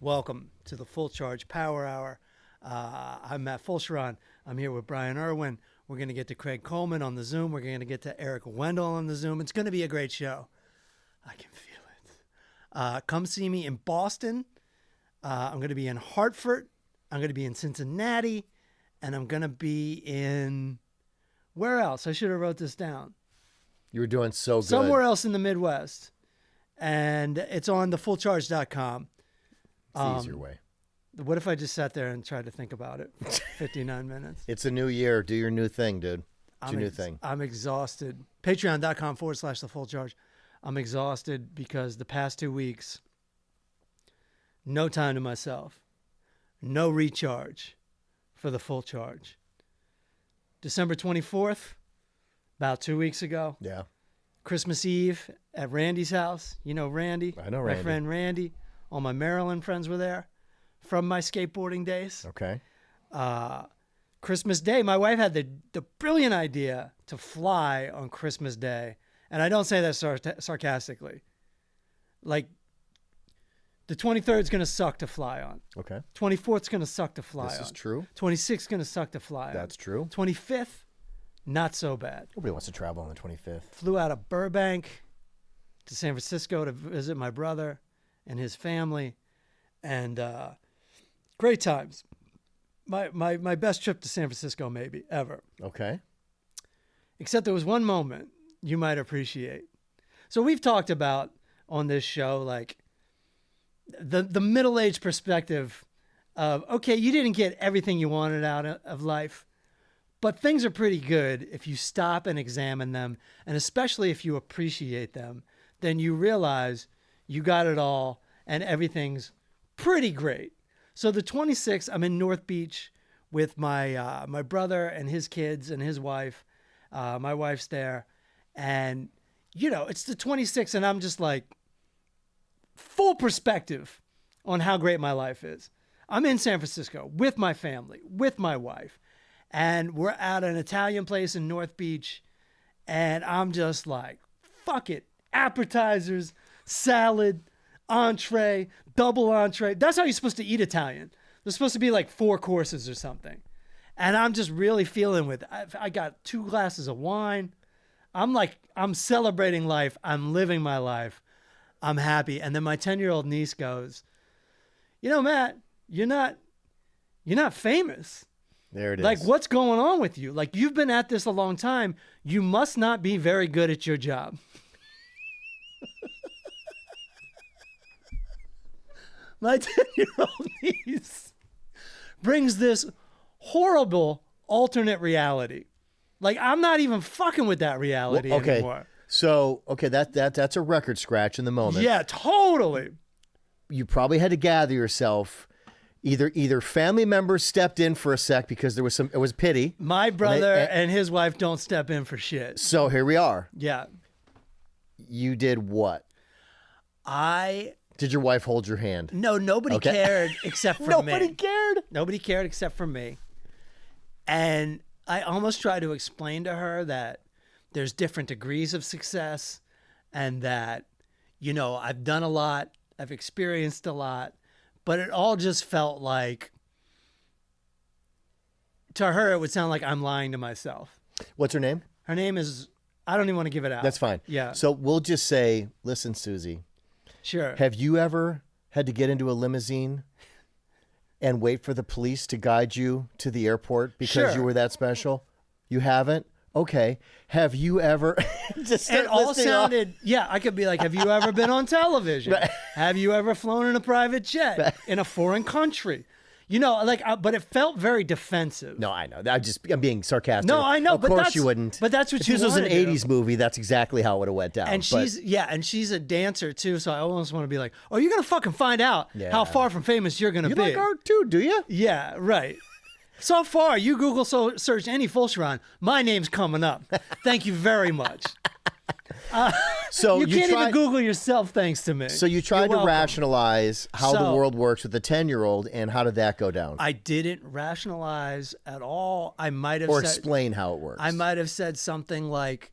Welcome to the Full Charge Power Hour. I'm Matt Fulcheron. I'm here with Bryan Erwin. We're going to get to Craig Coleman on the Zoom. We're going to get to Eric Wendell on the Zoom. It's going to be a great show. I can feel it. Come see me in Boston. I'm going to be in Hartford. I'm going to be in Cincinnati. And I'm going to be in... Where else? I should have wrote this down. You were doing so good. Somewhere else in the Midwest. And it's on thefullcharge.com. It's the easier way. What if I just sat there and tried to think about it for 59 minutes? It's a new year. Do your new thing, dude. It's your new thing. I'm exhausted. Patreon.com/thefullcharge. I'm exhausted because the past 2 weeks, no time to myself, no recharge for the full charge. December 24th, about 2 weeks ago. Yeah. Christmas Eve at Randy's house. You know Randy? I know Randy. My friend Randy. All my Maryland friends were there from my skateboarding days. Okay. Christmas Day, my wife had the brilliant idea to fly on Christmas Day. And I don't say that sarcastically. Like, the 23rd is going to suck to fly on. Okay. 24th is going to suck to fly on. This is true. 26th is going to suck to fly on. That's true. 25th, not so bad. Nobody wants to travel on the 25th. Flew out of Burbank to San Francisco to visit my brother and his family, and great times. My best trip to San Francisco maybe ever. Okay. Except there was one moment you might appreciate. So we've talked about on this show, like the middle-aged perspective of, okay, you didn't get everything you wanted out of life, but things are pretty good if you stop and examine them, and especially if you appreciate them, then you realize you got it all and everything's pretty great. So the 26th, I'm in North Beach with my my brother and his kids and his wife. My wife's there. And, you know, it's the 26th and I'm just like full perspective on how great my life is. I'm in San Francisco with my family, with my wife. And we're at an Italian place in North Beach. And I'm just like, fuck it. Appetizers, salad, entree, double entree. That's how you're supposed to eat Italian. There's supposed to be like 4 courses or something. And I'm just really feeling with it. I got 2 glasses of wine. I'm celebrating life. I'm living my life. I'm happy. And then my 10-year-old niece goes, you know, Matt, you're not famous. There it is. Like, what's going on with you? Like, you've been at this a long time. You must not be very good at your job. My 10-year-old niece brings this horrible alternate reality. Like, I'm not even fucking with that reality anymore. So, that's a record scratch in the moment. Yeah, totally. You probably had to gather yourself. Either family members stepped in for a sec because it was pity. My brother and his wife don't step in for shit. So here we are. Yeah. You did what? Did your wife hold your hand? No, nobody cared except for me. Nobody cared? Nobody cared except for me. And I almost tried to explain to her that there's different degrees of success and that, you know, I've done a lot, I've experienced a lot, but it all just felt like, to her, it would sound like I'm lying to myself. What's her name? Her name is, I don't even want to give it out. That's fine. Yeah. So we'll just say, listen, Susie. Sure. Have you ever had to get into a limousine and wait for the police to guide you to the airport because you were that special? You haven't? Okay. Have you ever... It all sounded... Yeah, I could be like, have you ever been on television? Have you ever flown in a private jet in a foreign country? You know, like, but it felt very defensive. No, I know. I'm being sarcastic. No, I know. Of course you wouldn't. But that's what if this was an 80s movie, that's exactly how it would have went down. And she's a dancer too, so I almost want to be like, oh, you're going to fucking find out how far from famous you're going to be. You like art too, do you? Yeah, right. So far, you Google search any Fulcheron, my name's coming up. Thank you very much. So you can't even Google yourself thanks to me. So you tried to rationalize how the world works with a 10-year-old, and how did that go down? I didn't rationalize at all. I might have or explain how it works. I might have said something like,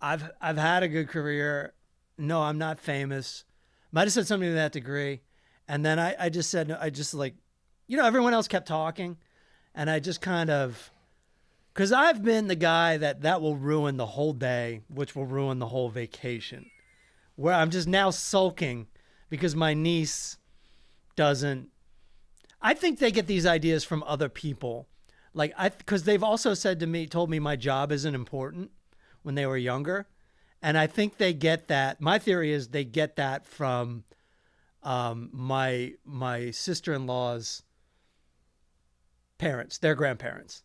I've had a good career. No, I'm not famous. Might have said something to that degree. And then I just said, I just like, everyone else kept talking. And I just kind of, because I've been the guy that will ruin the whole day, which will ruin the whole vacation. Where I'm just now sulking because my niece doesn't. I think they get these ideas from other people. Because they've also told me my job isn't important when they were younger. And I think they get that. My theory is they get that from my sister-in-law's parents, their grandparents.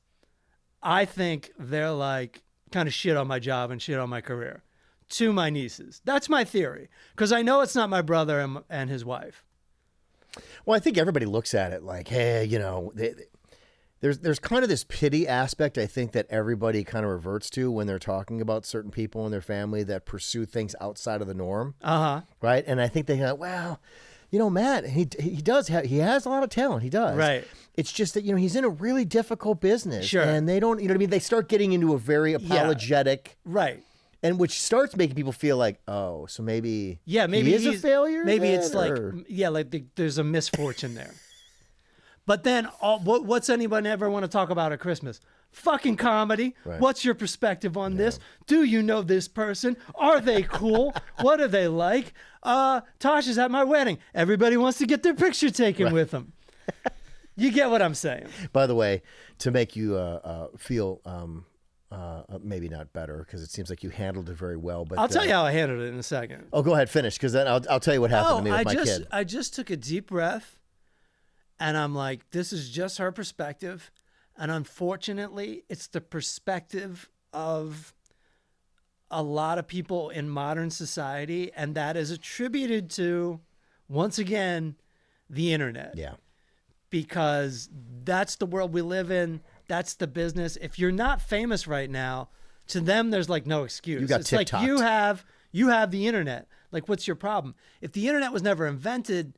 I think they're like kind of shit on my job and shit on my career to my nieces. That's my theory. Because I know it's not my brother and his wife. Well, I think everybody looks at it like, hey, there's kind of this pity aspect, I think, that everybody kind of reverts to when they're talking about certain people in their family that pursue things outside of the norm. Uh-huh. Right? And I think they go, well, Matt, he has a lot of talent. He does. Right. It's just that, he's in a really difficult business. Sure. And they don't, they start getting into a very apologetic. Yeah. Right. And which starts making people feel like, oh, so maybe he is a failure? Maybe it's there's a misfortune there. But then what's anyone ever want to talk about at Christmas? Fucking comedy. Right. What's your perspective on this? Do you know this person? Are they cool? What are they like? Tosh is at my wedding. Everybody wants to get their picture taken with them. You get what I'm saying. By the way, to make you feel maybe not better, because it seems like you handled it very well. But I'll tell you how I handled it in a second. Oh, go ahead, finish, because then I'll tell you what happened to me with my kid. I just took a deep breath, and I'm like, this is just her perspective. And unfortunately, it's the perspective of a lot of people in modern society, and that is attributed to, once again, the internet. Yeah. Because that's the world we live in. That's the business. If you're not famous right now, to them, there's like no excuse. You got it's TikTok. Like you have the internet. Like, what's your problem? If the internet was never invented,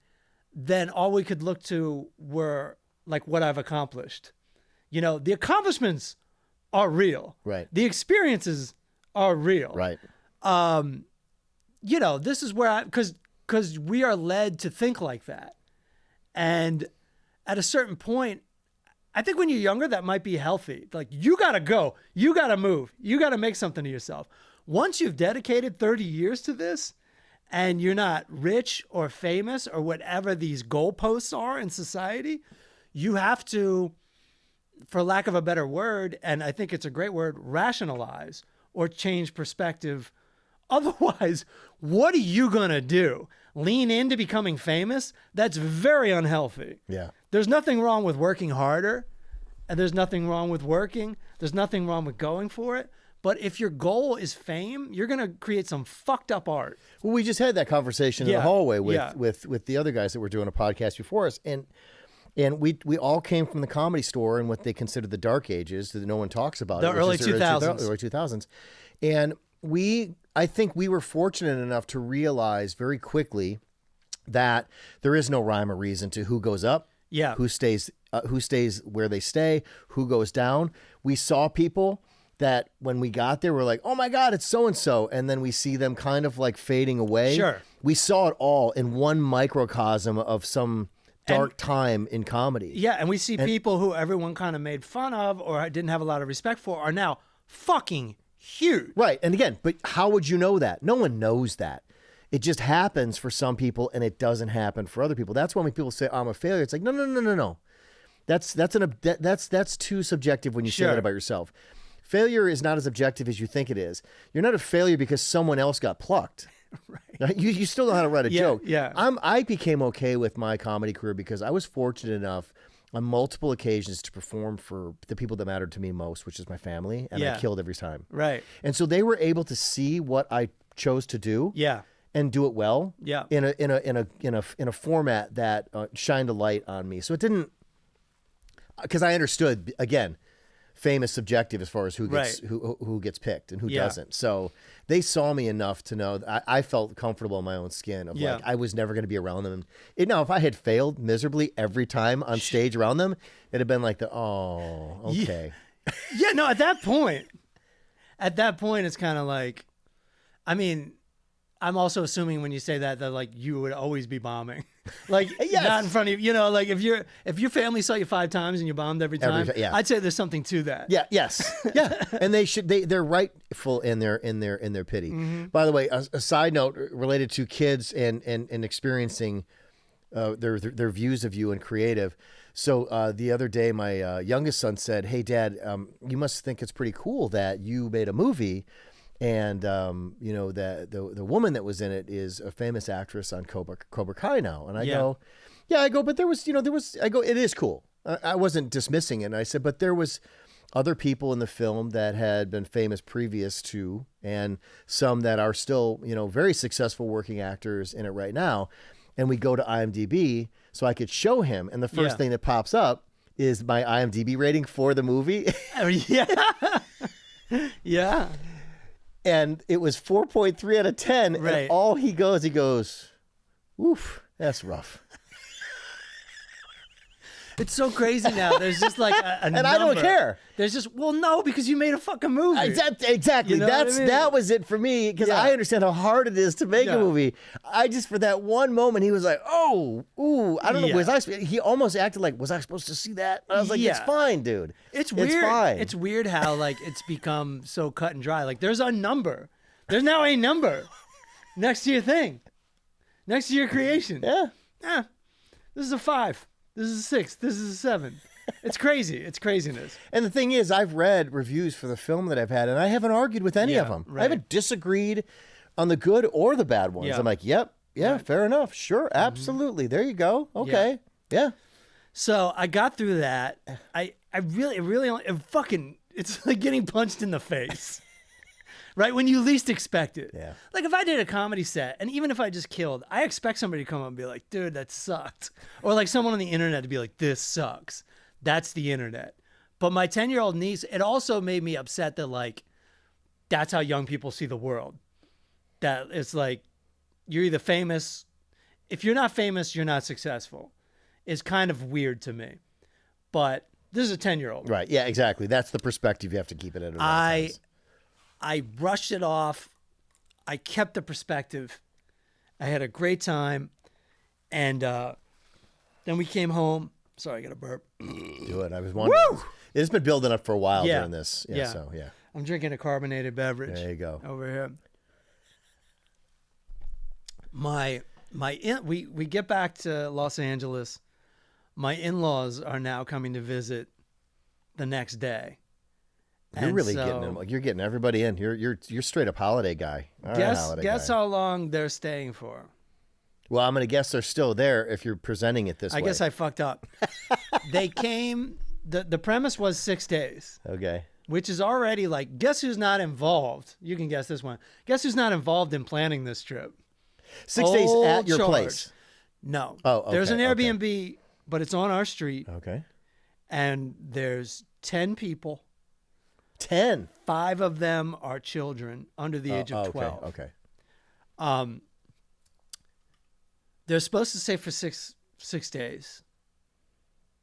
then all we could look to were like what I've accomplished. The accomplishments are real. Right. The experiences are real. Right. This is where because we are led to think like that. And at a certain point, I think when you're younger, that might be healthy. Like, you got to go. You got to move. You got to make something of yourself. Once you've dedicated 30 years to this and you're not rich or famous or whatever these goalposts are in society, you have to, for lack of a better word, and I think it's a great word, rationalize or change perspective. Otherwise, what are you going to do? Lean into becoming famous? That's very unhealthy. Yeah. There's nothing wrong with working harder, and there's nothing wrong with working. There's nothing wrong with going for it. But if your goal is fame, you're going to create some fucked up art. Well, we just had that conversation in the hallway with the other guys that were doing a podcast before us. And we all came from the Comedy Store and what they consider the dark ages that no one talks about. The early 2000s. Early 2000s. And I think we were fortunate enough to realize very quickly that there is no rhyme or reason to who goes up, who stays where they stay, who goes down. We saw people that when we got there, we're like, oh my God, it's so-and-so. And then we see them kind of like fading away. Sure. We saw it all in one microcosm of some dark time in comedy. Yeah, and we see people who everyone kind of made fun of or didn't have a lot of respect for are now fucking huge. Right. And again, but how would you know that? No one knows that. It just happens for some people and it doesn't happen for other people. That's when people say, I'm a failure. It's like, no. That's too subjective when you say that about yourself. Failure is not as objective as you think it is. You're not a failure because someone else got plucked. Right. You still know how to write a joke. Yeah. I became okay with my comedy career because I was fortunate enough on multiple occasions to perform for the people that mattered to me most, which is my family, and I killed every time. Right. And so they were able to see what I chose to do. Yeah. And do it well. Yeah. In a format that shined a light on me. So it didn't, because I understood again, fame is subjective as far as who gets who gets picked and who doesn't. So they saw me enough to know that I felt comfortable in my own skin of like I was never going to be around them. Now, if I had failed miserably every time on stage around them, it'd have been like okay. Yeah, no, at that point, it's kind of like, I mean, I'm also assuming when you say that like you would always be bombing, like Yes. not in front of you. Like if your family saw you 5 times and you bombed every time, yeah. I'd say there's something to that. Yeah. Yes. Yeah. And they're rightful in their pity. Mm-hmm. By the way, a side note related to kids and experiencing their views of you and creative. So the other day, my youngest son said, "Hey, Dad, you must think it's pretty cool that you made a movie." And that the woman that was in it is a famous actress on Cobra Kai now. And I go, but there was it is cool. I wasn't dismissing it. And I said, but there was other people in the film that had been famous previous to, and some that are still very successful working actors in it right now. And we go to IMDb so I could show him, and the first thing that pops up is my IMDb rating for the movie. Yeah. And it was 4.3 out of 10. Right. And all he goes, oof, that's rough. It's so crazy now. There's just like a and number. I don't care. There's just, well, no, because you made a fucking movie. Exactly. You know what I mean? That was it for me, because I understand how hard it is to make a movie. I just, for that one moment, he was like, oh, ooh, I don't know. He almost acted like, was I supposed to see that? And I was like, it's fine, dude. It's weird. It's fine. It's weird how like it's become so cut and dry. Like there's a number. There's now a number next to your thing, next to your creation. Yeah. This is a 5. This is a 6. This is a 7. It's crazy. It's craziness. And the thing is, I've read reviews for the film that I've had, and I haven't argued with any of them. Right. I haven't disagreed on the good or the bad ones. Yeah. I'm like, yep, fair enough. Sure, absolutely. There you go. Okay. Yeah. So I got through that. I really, it's like getting punched in the face. Right? When you least expect it. Yeah. Like if I did a comedy set, and even if I just killed, I expect somebody to come up and be like, dude, that sucked. Or like someone on the internet to be like, this sucks. That's the internet. But my 10-year-old niece, it also made me upset that like, that's how young people see the world. That it's like, you're either famous. If you're not famous, you're not successful. It's kind of weird to me. But this is a 10-year-old. Right. Yeah, exactly. That's the perspective you have to keep it at. I brushed it off. I kept the perspective. I had a great time. And then we came home. Sorry, I got a burp. Do it. I was wondering. Woo! It's been building up for a while during this. Yeah. So, yeah. I'm drinking a carbonated beverage. There you go. Over here. We get back to Los Angeles. My in-laws are now coming to visit the next day. You're really getting them. Like you're getting everybody in. You're straight up holiday guy. Guess how long they're staying for. Well, I'm gonna guess they're still there if you're presenting it this way. I guess I fucked up. They came. The premise was 6 days. Okay. Which is already like, guess who's not involved? You can guess this one. Guess who's not involved in planning this trip? 6 days at your place. No. Oh, okay, there's an Airbnb, but it's on our street. Okay. And there's 10 people. 10. 5 of them are children under the age of 12. Okay. They're supposed to stay for six days.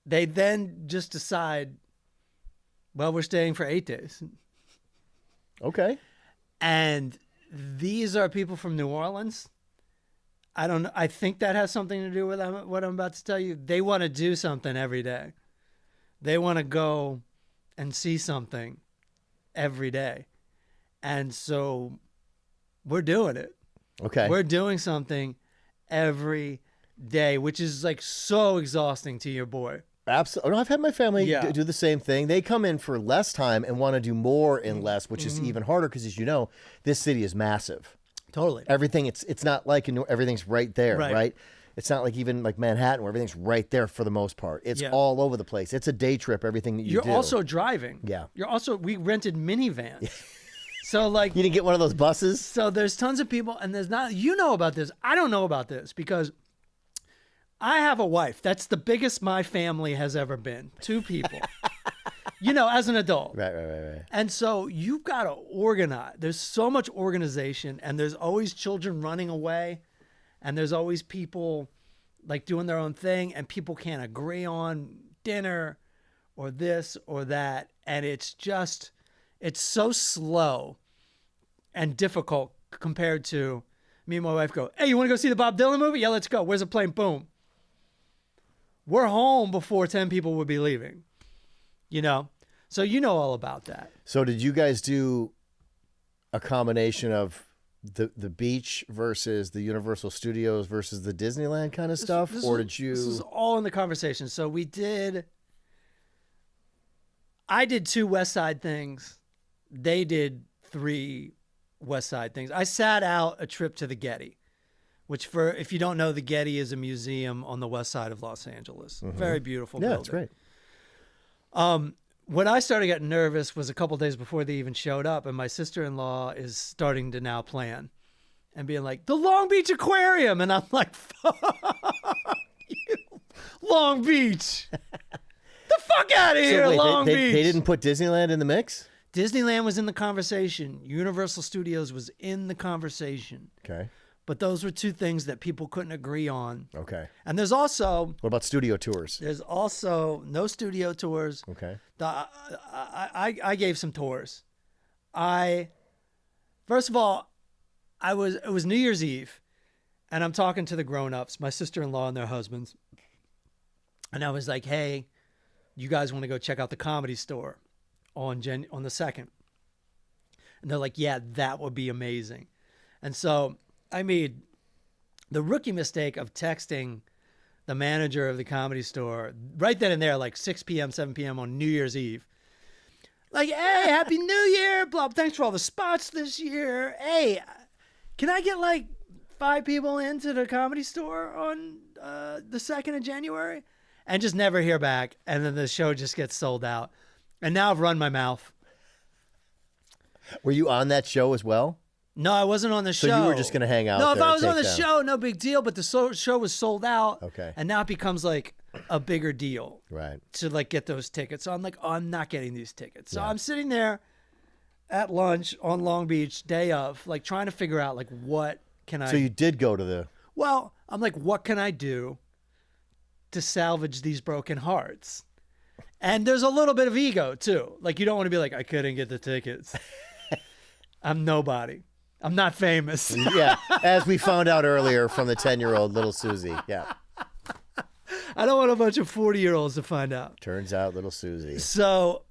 They then just decide, well, we're staying for 8 days. Okay. And these are people from New Orleans. I don't know. I think that has something to do with what I'm about to tell you. They want to do something every day. They want to go and see something every day. And so we're doing it. Okay. We're doing something every day, which is like so exhausting to your boy. Absolutely. I've had my family do the same thing. They come in for less time and want to do more in less, which is even harder because, as you know, this city is massive. Totally. Everything, it's not like everything's right there, right? It's not like even like Manhattan where everything's right there for the most part. It's all over the place. It's a day trip, everything that you do. You're also driving. Yeah. We rented minivans. So like. You didn't get one of those buses? So there's tons of people, and there's not, you know about this. I don't know about this because I have a wife. That's the biggest my family has ever been. 2 people. As an adult. Right. And so you've got to organize. There's so much organization, and there's always children running away, and there's always people like doing their own thing, and people can't agree on dinner or this or that. And it's so slow and difficult compared to Me and my wife go, hey, you want to go see the Bob Dylan movie? Yeah, let's go. Where's the plane? Boom. We're home before 10 people would be leaving, you know? So you know all about that. So did you guys do a combination of the beach versus the Universal Studios versus the Disneyland kind of stuff? Or did you... This is all in the conversation. So I did 2 West Side things. They did 3 West Side things. I sat out a trip to the Getty, which if you don't know, the Getty is a museum on the west side of Los Angeles. Mm-hmm. Very beautiful building. It's great. When I started getting nervous was a couple days before they even showed up, and my sister-in-law is starting to now plan and being like, the Long Beach Aquarium. And I'm like, fuck you, Long Beach. The fuck out of here, Long Beach. They didn't put Disneyland in the mix? Disneyland was in the conversation. Universal Studios was in the conversation. Okay. But those were 2 things that people couldn't agree on. Okay. And there's also... What about studio tours? There's also no studio tours. Okay. I gave some tours. First of all, it was New Year's Eve, and I'm talking to the grown-ups, my sister-in-law and their husbands. And I was like, hey, you guys want to go check out the Comedy Store on the 2nd? And they're like, yeah, that would be amazing. And so I made the rookie mistake of texting the manager of the Comedy Store right then and there, like 6 p.m., 7 p.m. on New Year's Eve. Like, hey, Happy New Year, blah, thanks for all the spots this year. Hey, can I get like 5 people into the Comedy Store on the 2nd of January? And just never hear back. And then the show just gets sold out. And now I've run my mouth. Were you on that show as well? No, I wasn't on the show. So you were just going to hang out No, there if I was on the down. show, no big deal. But the show was sold out. Okay. And now it becomes like a bigger deal. Right. To like get those tickets. So I'm like, oh, I'm not getting these tickets. So I'm sitting there at lunch on Long Beach, day of, like trying to figure out like what can I... So you did go to the... Well, I'm like, what can I do to salvage these broken hearts? And there's a little bit of ego too. Like you don't want to be like, I couldn't get the tickets. I'm nobody. I'm not famous. Yeah, as we found out earlier from the 10-year-old little Susie. Yeah. I don't want a bunch of 40-year-olds to find out. Turns out little Susie. So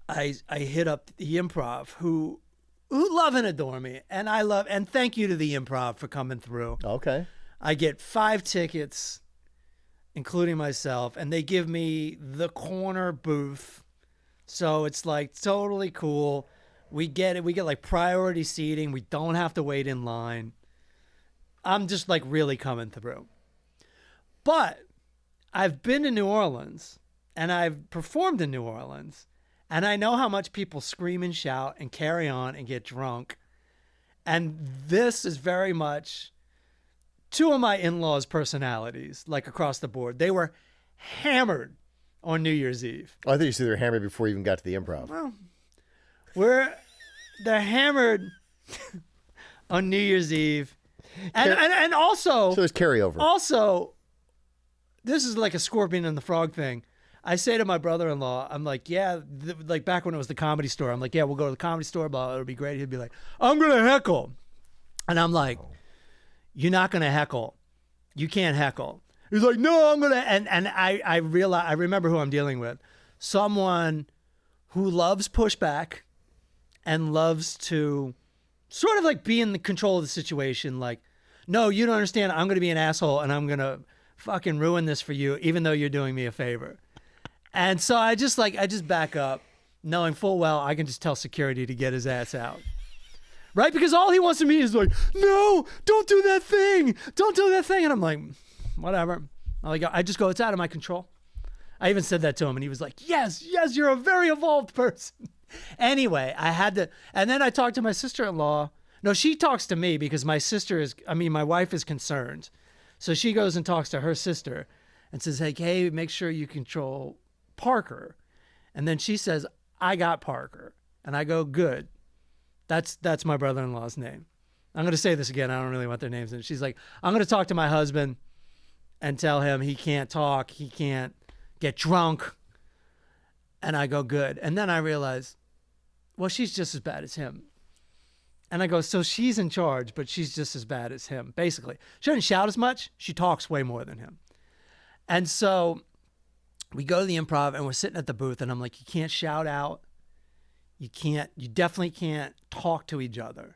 I hit up the Improv who love and adore me. And thank you to the Improv for coming through. Okay. I get 5 tickets, including myself, and they give me the corner booth. So it's like totally cool. We get it. We get like priority seating. We don't have to wait in line. I'm just like really coming through. But I've been to New Orleans and I've performed in New Orleans, and I know how much people scream and shout and carry on and get drunk. And this is very much 2 of my in-laws' personalities, like across the board. They were hammered on New Year's Eve. Oh, I thought you said they were hammered before you even got to the Improv. Well, they're hammered on New Year's Eve. And also... So there's carryover. Also, this is like a scorpion and the frog thing. I say to my brother-in-law, I'm like, yeah, like back when it was the Comedy Store, I'm like, yeah, we'll go to the Comedy Store, blah, it'll be great. He'd be like, I'm going to heckle. And I'm like, you're not going to heckle. You can't heckle. He's like, no, I'm going to... And I remember who I'm dealing with. Someone who loves pushback and loves to sort of like be in the control of the situation. Like, no, you don't understand. I'm going to be an asshole and I'm going to fucking ruin this for you, even though you're doing me a favor. And so I just back up, knowing full well I can just tell security to get his ass out. Right? Because all he wants to me is like, no, don't do that thing. Don't do that thing. And I'm like, whatever. I just go, it's out of my control. I even said that to him and he was like, yes, you're a very evolved person. Anyway, I had to, and then I talked to my sister-in-law. No, she talks to me because my wife is concerned. So she goes and talks to her sister and says, hey, make sure you control Parker. And then she says, I got Parker. And I go, good. That's my brother-in-law's name. I'm going to say this again. I don't really want their names. And she's like, I'm going to talk to my husband and tell him he can't talk. He can't get drunk. And I go, good. And then I realize, well, she's just as bad as him. And I go, so she's in charge, but she's just as bad as him, basically. She doesn't shout as much. She talks way more than him. And so we go to the Improv and we're sitting at the booth and I'm like, you can't shout out. You definitely can't talk to each other.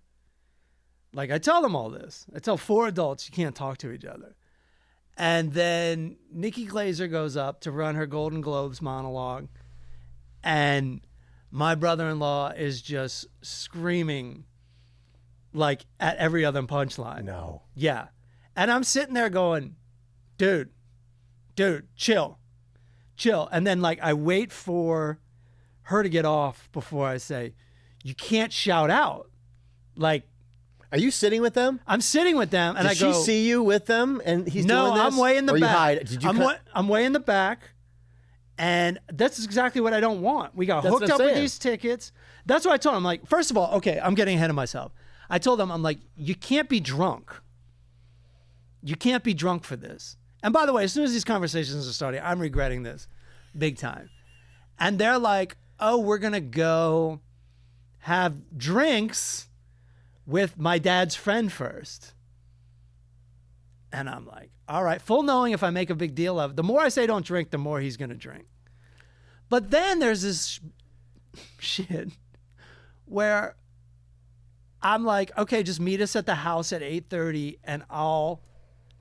Like I tell them all this. I tell 4 adults you can't talk to each other. And then Nikki Glaser goes up to run her Golden Globes monologue. And my brother-in-law is just screaming like at every other punchline. No. Yeah. And I'm sitting there going, dude, chill. And then like I wait for her to get off before I say, you can't shout out. Like, are you sitting with them? I'm sitting with them, and Did she see you with them, and he's doing this? No, I'm way in the or back. You hide? Did you I'm way in the back, and that's exactly what I don't want. We got hooked up with these tickets. That's what I told him. I'm like, first of all, okay, I'm getting ahead of myself. I told them, I'm like, you can't be drunk. You can't be drunk for this. And by the way, as soon as these conversations are starting, I'm regretting this big time. And they're like, oh, we're going to go have drinks with my dad's friend first. And I'm like, all right, full knowing if I make a big deal of it, the more I say don't drink, the more he's going to drink. But then there's this shit where I'm like, okay, just meet us at the house at 8:30 and I'll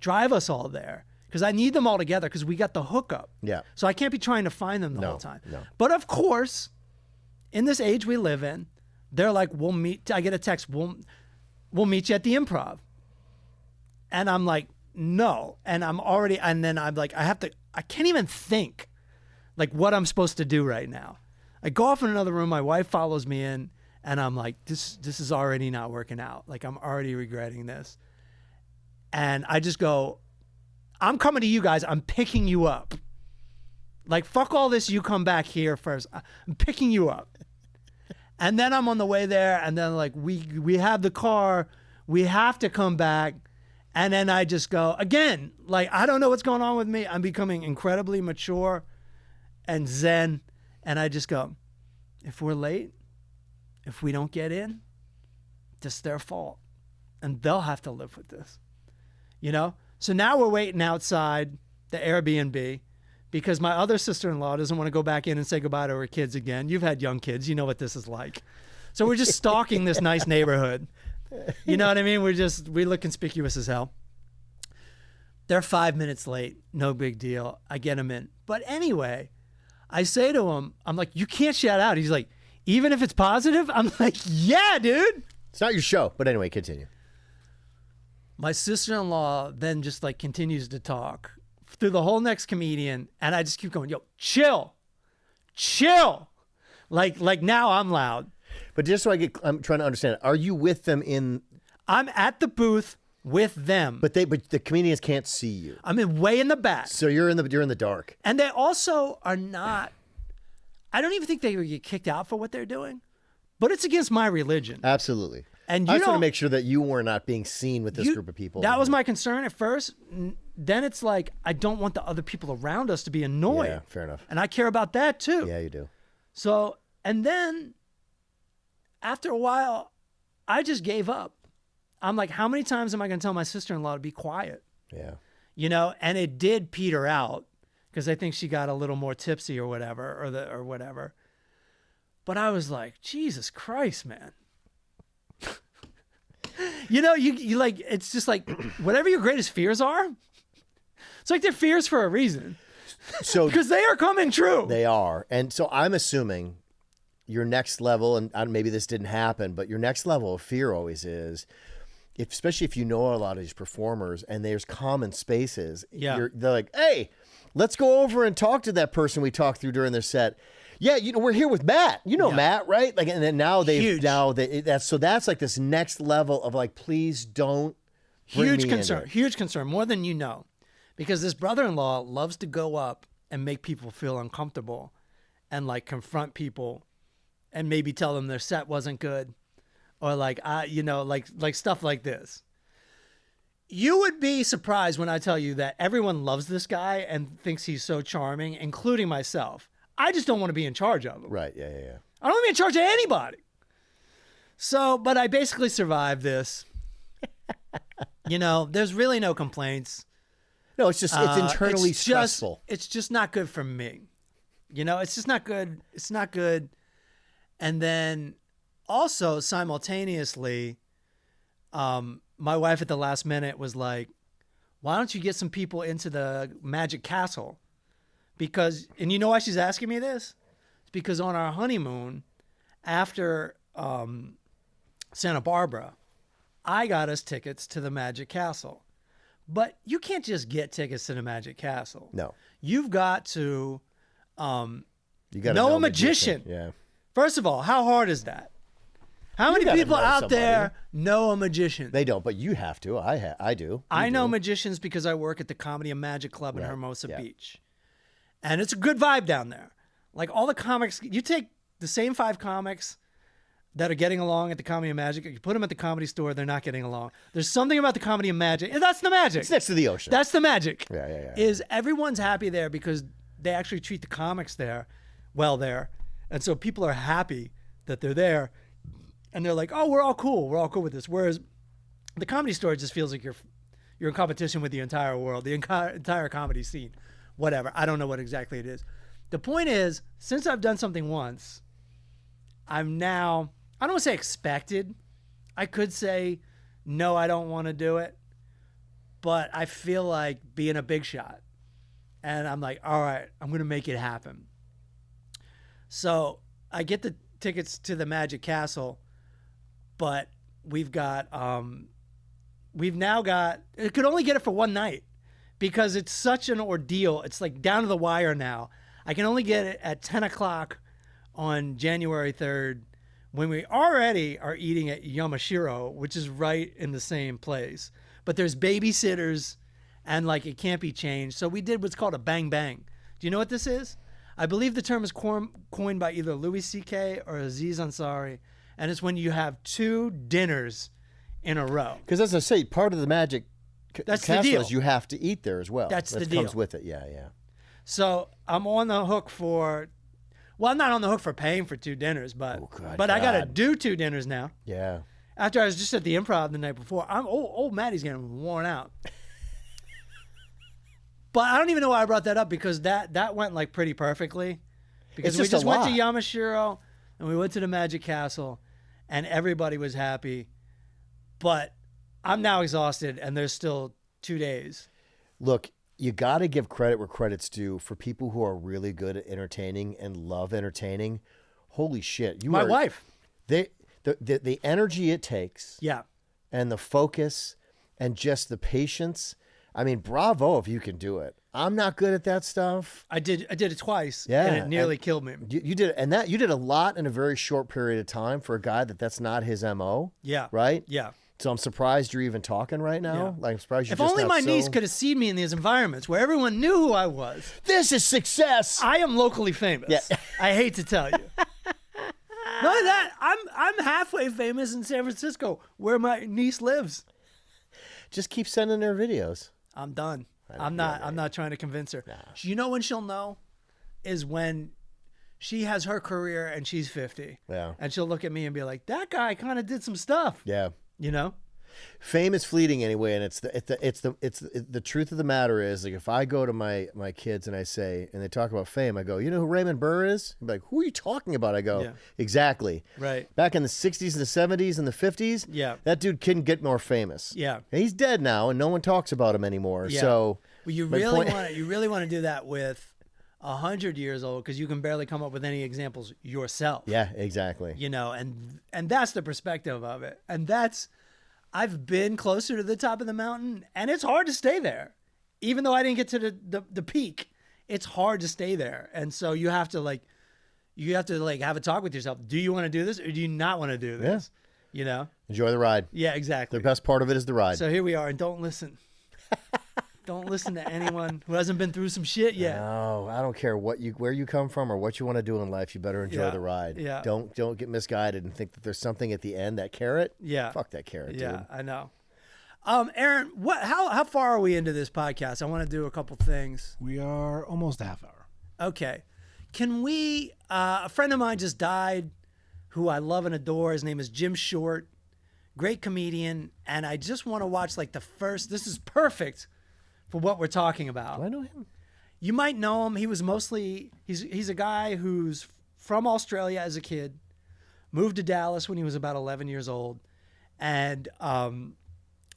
drive us all there. Because I need them all together because we got the hookup. Yeah. So I can't be trying to find them the whole time. No. But of course, in this age we live in, they're like, we'll meet. I get a text, we'll meet you at the Improv. And I'm like, no. And then I'm like, I can't even think like what I'm supposed to do right now. I go off in another room, my wife follows me in, and I'm like, this is already not working out. Like I'm already regretting this. And I just go, I'm coming to you guys. I'm picking you up. Like, fuck all this. You come back here first. I'm picking you up. And then I'm on the way there. And then like, we have the car. We have to come back. And then I just go again, like, I don't know what's going on with me. I'm becoming incredibly mature and zen. And I just go, if we're late, if we don't get in, it's their fault. And they'll have to live with this, you know? So now we're waiting outside the Airbnb because my other sister-in-law doesn't want to go back in and say goodbye to her kids again. You've had young kids. You know what this is like. So we're just stalking this nice neighborhood. You know what I mean? We look conspicuous as hell. They're 5 minutes late. No big deal. I get them in. But anyway, I say to him, I'm like, you can't shout out. He's like, even if it's positive? I'm like, yeah, dude. It's not your show. But anyway, continue. My sister-in-law then just like continues to talk through the whole next comedian. And I just keep going, yo, chill. Like now I'm loud. But just so I'm trying to understand, are you with them I'm at the booth with them. But the comedians can't see you. I'm way in the back. So you're in the dark. And they also are not, I don't even think they would get kicked out for what they're doing, but it's against my religion. Absolutely. And I just want to make sure that you were not being seen with this group of people. That was my concern at first. Then it's like, I don't want the other people around us to be annoyed. Yeah, fair enough. And I care about that too. Yeah, you do. So, and then after a while, I just gave up. I'm like, how many times am I going to tell my sister-in-law to be quiet? Yeah. You know, and it did peter out because I think she got a little more tipsy or whatever, or whatever. But I was like, Jesus Christ, man. You know, you like, it's just like, whatever your greatest fears are, it's like they're fears for a reason. So because they are coming true. They are. And so I'm assuming your next level, and maybe this didn't happen, but your next level of fear always is, especially if you know a lot of these performers and there's common spaces, they're like, hey, let's go over and talk to that person we talked through during their set. Yeah, you know, we're here with Matt. You know Matt, right? Like, and then that's like this next level of like, please don't bring me in there. Huge concern, more than you know, because this brother-in-law loves to go up and make people feel uncomfortable, and like confront people, and maybe tell them their set wasn't good, or like like stuff like this. You would be surprised when I tell you that everyone loves this guy and thinks he's so charming, including myself. I just don't want to be in charge of him. Right, yeah. I don't want to be in charge of anybody. So, but I basically survived this. There's really no complaints. No, it's just it's internally stressful. It's just not good for me. It's just not good. It's not good. And then also simultaneously, my wife at the last minute was like, why don't you get some people into the Magic Castle? Because, and you know why she's asking me this? It's because on our honeymoon, after Santa Barbara, I got us tickets to the Magic Castle. But you can't just get tickets to the Magic Castle. No. You've got to you gotta know a magician. Yeah. First of all, how hard is that? How many people out there know a magician? They don't, but you have to. I do. I know magicians because I work at the Comedy and Magic Club in Hermosa Beach. And it's a good vibe down there. Like all the comics, you take the same 5 comics that are getting along at the Comedy and Magic, you put them at the Comedy Store, they're not getting along. There's something about the Comedy and Magic. And that's the magic. It's next to the ocean. That's the magic. Yeah. Is everyone's happy there because they actually treat the comics there well there. And so people are happy that they're there. And they're like, oh, we're all cool. We're all cool with this. Whereas the Comedy Store just feels like you're in competition with the entire world, the entire comedy scene, whatever. I don't know what exactly it is. The point is, since I've done something once, I'm now, I don't want to say expected. I could say, no, I don't want to do it. But I feel like being a big shot. And I'm like, all right, I'm going to make it happen. So I get the tickets to the Magic Castle. But we've now got, it could only get it for one night because it's such an ordeal. It's like down to the wire now. I can only get it at 10 o'clock on January 3rd when we already are eating at Yamashiro, which is right in the same place. But there's babysitters and like it can't be changed. So we did what's called a bang bang. Do you know what this is? I believe the term is coined by either Louis C.K. or Aziz Ansari. And it's when you have 2 dinners in a row. Because as I say, part of the Magic Castle is you have to eat there as well. That's the deal. That comes with it, yeah. So I'm on the hook for, well, I'm not on the hook for paying for 2 dinners, but I got to do 2 dinners now. Yeah. After I was just at the Improv the night before, old Maddie's getting worn out. But I don't even know why I brought that up because that went like pretty perfectly. Because we just went to Yamashiro and we went to the Magic Castle and everybody was happy. But I'm now exhausted and there's still 2 days. Look, you got to give credit where credit's due for people who are really good at entertaining and love entertaining. Holy shit. My wife. The energy it takes. Yeah. And the focus and just the patience. I mean, bravo if you can do it. I'm not good at that stuff. I did it twice. Yeah, and it nearly killed me. You did, and you did a lot in a very short period of time for a guy that's not his MO. Yeah. Right? Yeah. So I'm surprised you're even talking right now. Yeah. Like I'm surprised you're if just only not my so... niece could have seen me in these environments where everyone knew who I was. This is success. I am locally famous. Yeah. I hate to tell you. Not that I'm halfway famous in San Francisco, where my niece lives. Just keep sending her videos. I'm done. I'm not trying to convince her. Nah. You know when she'll know is when she has her career and she's 50. Yeah. And she'll look at me and be like, "That guy kind of did some stuff." Yeah. You know? Fame is fleeting anyway, and it's the truth of the matter is, like, if I go to my kids and I say, and they talk about fame, I go, you know who Raymond Burr is? They're like, who are you talking about? I go, Yeah. Exactly. Right. Back in the 60s and the 70s and the 50s, Yeah. that dude couldn't get more famous. Yeah. And he's dead now, and no one talks about him anymore. Yeah. So, well, you really want to do that with 100 years old because you can barely come up with any examples yourself. Yeah, exactly. You know, and that's the perspective of it, and that's. I've been closer to the top of the mountain, and it's hard to stay there. Even though I didn't get to the peak, it's hard to stay there. And so you have to have a talk with yourself. Do you want to do this or do you not want to do this? Yeah. You know? Enjoy the ride. Yeah, exactly. The best part of it is the ride. So here we are, and don't listen. Don't listen to anyone who hasn't been through some shit yet. No, I don't care where you come from or what you want to do in life. You better enjoy the ride. Yeah. Don't get misguided and think that there's something at the end. That carrot. Yeah. Fuck that carrot, Yeah, dude. I know. Aaron, how far are we into this podcast? I want to do a couple things. We are almost a half hour. Okay. Can we? A friend of mine just died, who I love and adore. His name is Jim Short, great comedian. And I just want to watch like the first, this is perfect for what we're talking about. Do I know him? You might know him. He was mostly, he's a guy who's from Australia as a kid, moved to Dallas when he was about 11 years old, and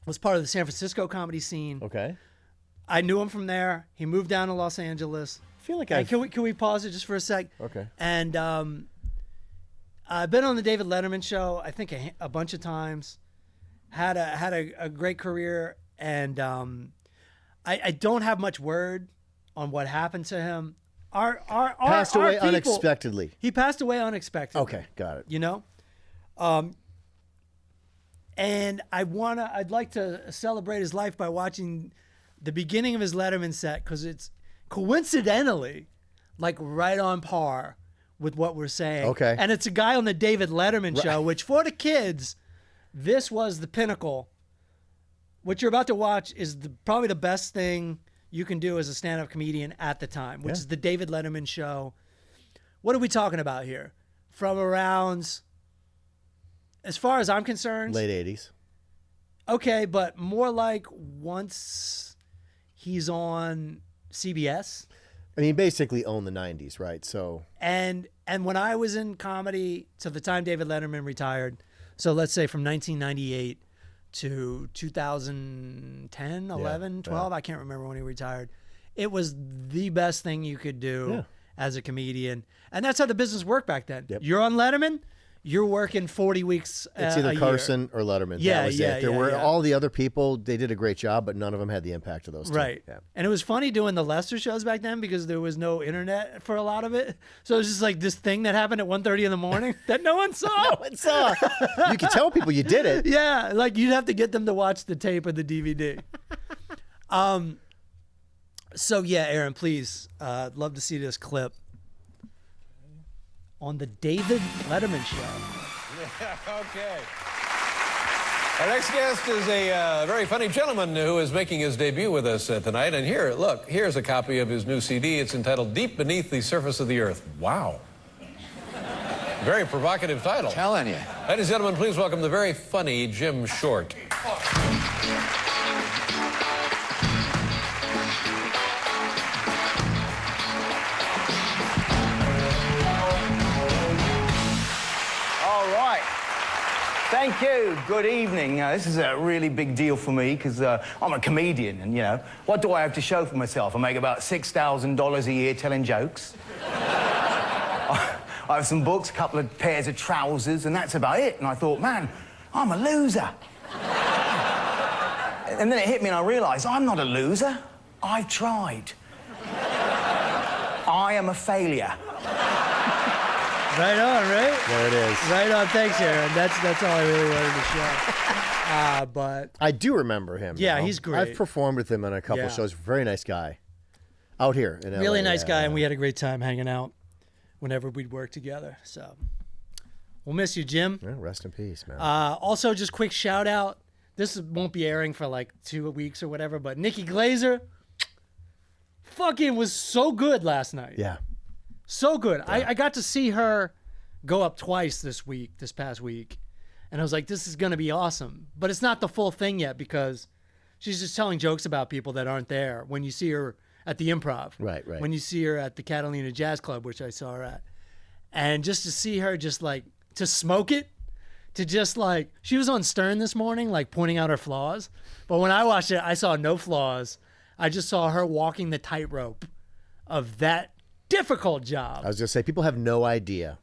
was part of the San Francisco comedy scene. Okay. I knew him from there. He moved down to Los Angeles. I feel like can we pause it just for a sec? Okay. And I've been on the David Letterman show, I think a bunch of times. Had a great career, and I don't have much word on what happened to him. Passed away people, unexpectedly. He passed away unexpectedly. Okay, got it. You know? And I'd like to celebrate his life by watching the beginning of his Letterman set, because it's coincidentally like right on par with what we're saying. Okay. And it's a guy on the David Letterman show, which for the kids, this was the pinnacle. What you're about to watch is probably the best thing you can do as a stand-up comedian at the time, which is the David Letterman show. What are we talking about here? From around, as far as I'm concerned, late 80s. Okay, but more like once he's on CBS. I mean, basically owned the 90s, right? So and when I was in comedy, to the time David Letterman retired, so let's say from 1998 to 2010, 11, 12, I can't remember when he retired. It was the best thing you could do as a comedian. And that's how the business worked back then. Yep. You're on Letterman, you're working 40 weeks it's either Carson or Letterman. Yeah, that was it. There were all the other people, they did a great job, but none of them had the impact of those two. Right. Yeah. And it was funny doing the Lester shows back then because there was no internet for a lot of it. So it was just like this thing that happened at 1:30 in the morning that no one saw. No one saw. You could tell people you did it. Yeah, like you'd have to get them to watch the tape or the DVD. So yeah, Aaron, please, I'd love to see this clip on the David Letterman show. Okay. Our next guest is a very funny gentleman who is making his debut with us tonight. And here, look, here's a copy of his new CD. It's entitled Deep Beneath the Surface of the Earth. Wow. Very provocative title. Telling you. Ladies and gentlemen, please welcome the very funny Jim Short. Thank you. Good evening. This is a really big deal for me because I'm a comedian and, you know, what do I have to show for myself? I make about $6,000 a year telling jokes. I have some books, a couple of pairs of trousers, and that's about it. And I thought, man, I'm a loser. And then it hit me and I realised I'm not a loser. I've tried. I am a failure. Right on, right? There it is. Right on. Thanks, Aaron. That's all I really wanted to show. But I do remember him. Yeah, he's great. I've performed with him on a couple shows. Very nice guy. Out here in LA. Really nice guy, and we had a great time hanging out whenever we'd work together. So we'll miss you, Jim. Yeah, rest in peace, man. Also, just quick shout out. This won't be airing for like 2 weeks or whatever, but Nikki Glaser fucking was so good last night. Yeah. So good. Yeah. I got to see her go up twice this past week. And I was like, this is going to be awesome. But it's not the full thing yet because she's just telling jokes about people that aren't there when you see her at the Improv. Right, right. When you see her at the Catalina Jazz Club, which I saw her at. And just to see her just like, to smoke it, to just like, she was on Stern this morning, like pointing out her flaws. But when I watched it, I saw no flaws. I just saw her walking the tightrope of that difficult job. I was gonna say people have no idea.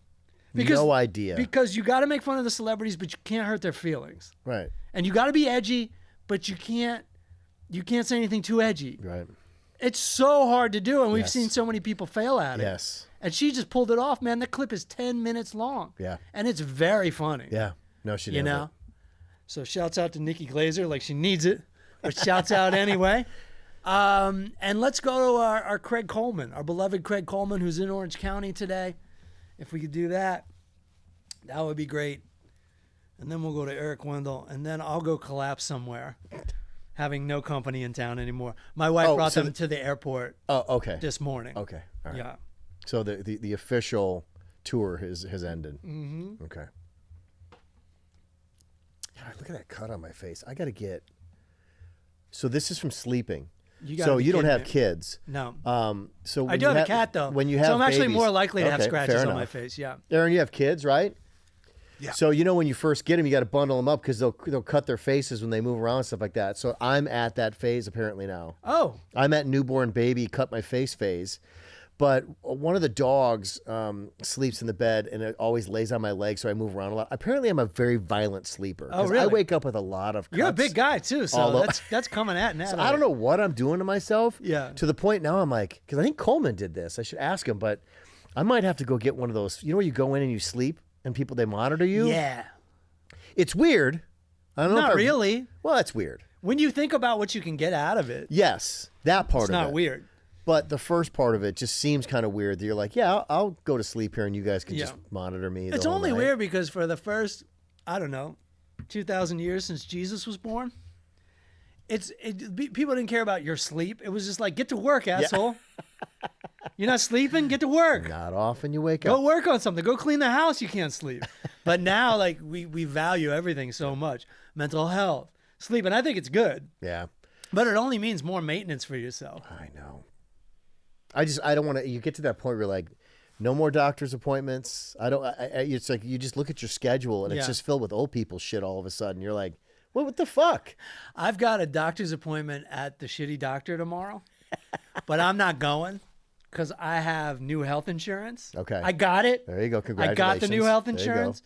No idea. Because you got to make fun of the celebrities, but you can't hurt their feelings. Right. And you got to be edgy, but you can't say anything too edgy. Right. It's so hard to do, and we've seen so many people fail at it. Yes. And she just pulled it off, man. That clip is 10 minutes long. Yeah. And it's very funny. Yeah. No, she didn't. You know. So shouts out to Nikki Glaser, like she needs it, but shouts out anyway. And let's go to our Craig Coleman, our beloved Craig Coleman, who's in Orange County today. If we could do that, that would be great. And then we'll go to Eric Wendell, and then I'll go collapse somewhere, having no company in town anymore. My wife brought them to the airport okay. this morning. Okay. All right. Yeah. So the official tour has ended. Mm-hmm. Okay. God, look at that cut on my face. I got to get. So this is from sleeping. So you don't have kids. No. So I do have a cat though. When you have, so I'm actually babies, more likely to have okay, scratches on my face. Yeah. Aaron, you have kids, right? Yeah. So when you first get them, you got to bundle them up because they'll cut their faces when they move around and stuff like that. So I'm at that phase apparently now. Oh. I'm at newborn baby cut my face phase. But one of the dogs sleeps in the bed and it always lays on my leg, so I move around a lot. Apparently, I'm a very violent sleeper. Oh, really? I wake up with a lot of cuts. You're a big guy, too, so that's coming at now. So I don't know what I'm doing to myself. Yeah. To the point now I'm like, because I think Coleman did this. I should ask him, but I might have to go get one of those. You know where you go in and you sleep and they monitor you? Yeah. It's weird. I don't know. Not really. Well, it's weird. When you think about what you can get out of it. Yes, that part it's of it. It's not weird. But the first part of it just seems kind of weird. That you're like, yeah, I'll go to sleep here, and you guys can just monitor me. It's only weird because for the first, 2,000 years since Jesus was born, people didn't care about your sleep. It was just like, get to work, asshole. Yeah. You're not sleeping? Get to work. Not often you wake up. Go work on something. Go clean the house. You can't sleep. But now, like, we value everything so much. Mental health, sleep, and I think it's good. Yeah. But it only means more maintenance for yourself. I know. I don't want to. You get to that point where like, no more doctor's appointments. It's like you just look at your schedule and it's just filled with old people shit. All of a sudden, you're like, what the fuck? I've got a doctor's appointment at the shitty doctor tomorrow, but I'm not going because I have new health insurance. Okay, I got it. There you go. Congratulations. I got the new health insurance,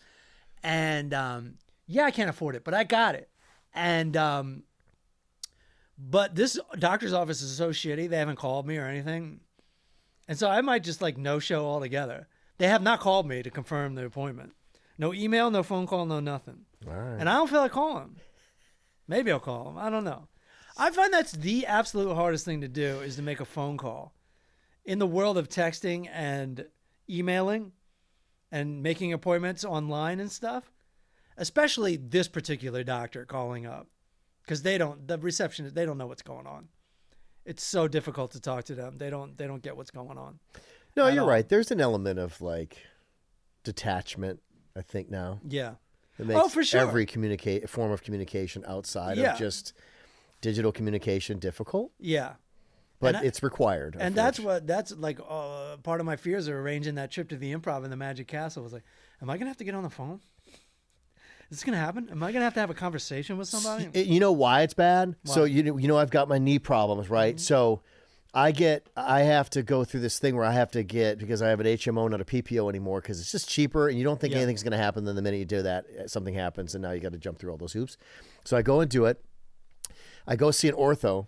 and I can't afford it, but I got it. And but this doctor's office is so shitty. They haven't called me or anything. And so I might just like no show altogether. They have not called me to confirm the appointment. No email, no phone call, no nothing. All right. And I don't feel like calling them. Maybe I'll call them. I don't know. I find that's the absolute hardest thing to do is to make a phone call. In the world of texting and emailing and making appointments online and stuff, especially this particular doctor calling up because the receptionist, they don't know what's going on. It's so difficult to talk to them. They don't get what's going on. No, you're right. There's an element of like detachment, I think now. Yeah. It makes for sure. every form of communication outside of just digital communication difficult. Yeah. But it's required. And that's like part of my fears of arranging that trip to the Improv in the Magic Castle was like, am I going to have to get on the phone? Is this going to happen? Am I going to have a conversation with somebody? You know why it's bad? Why? So you know I've got my knee problems, right? Mm-hmm. So I have to go through this thing where I have to get, because I have an HMO, not a PPO anymore, because it's just cheaper and you don't think anything's going to happen. Then the minute you do that, something happens and now you got to jump through all those hoops. So I go and do it. I go see an ortho.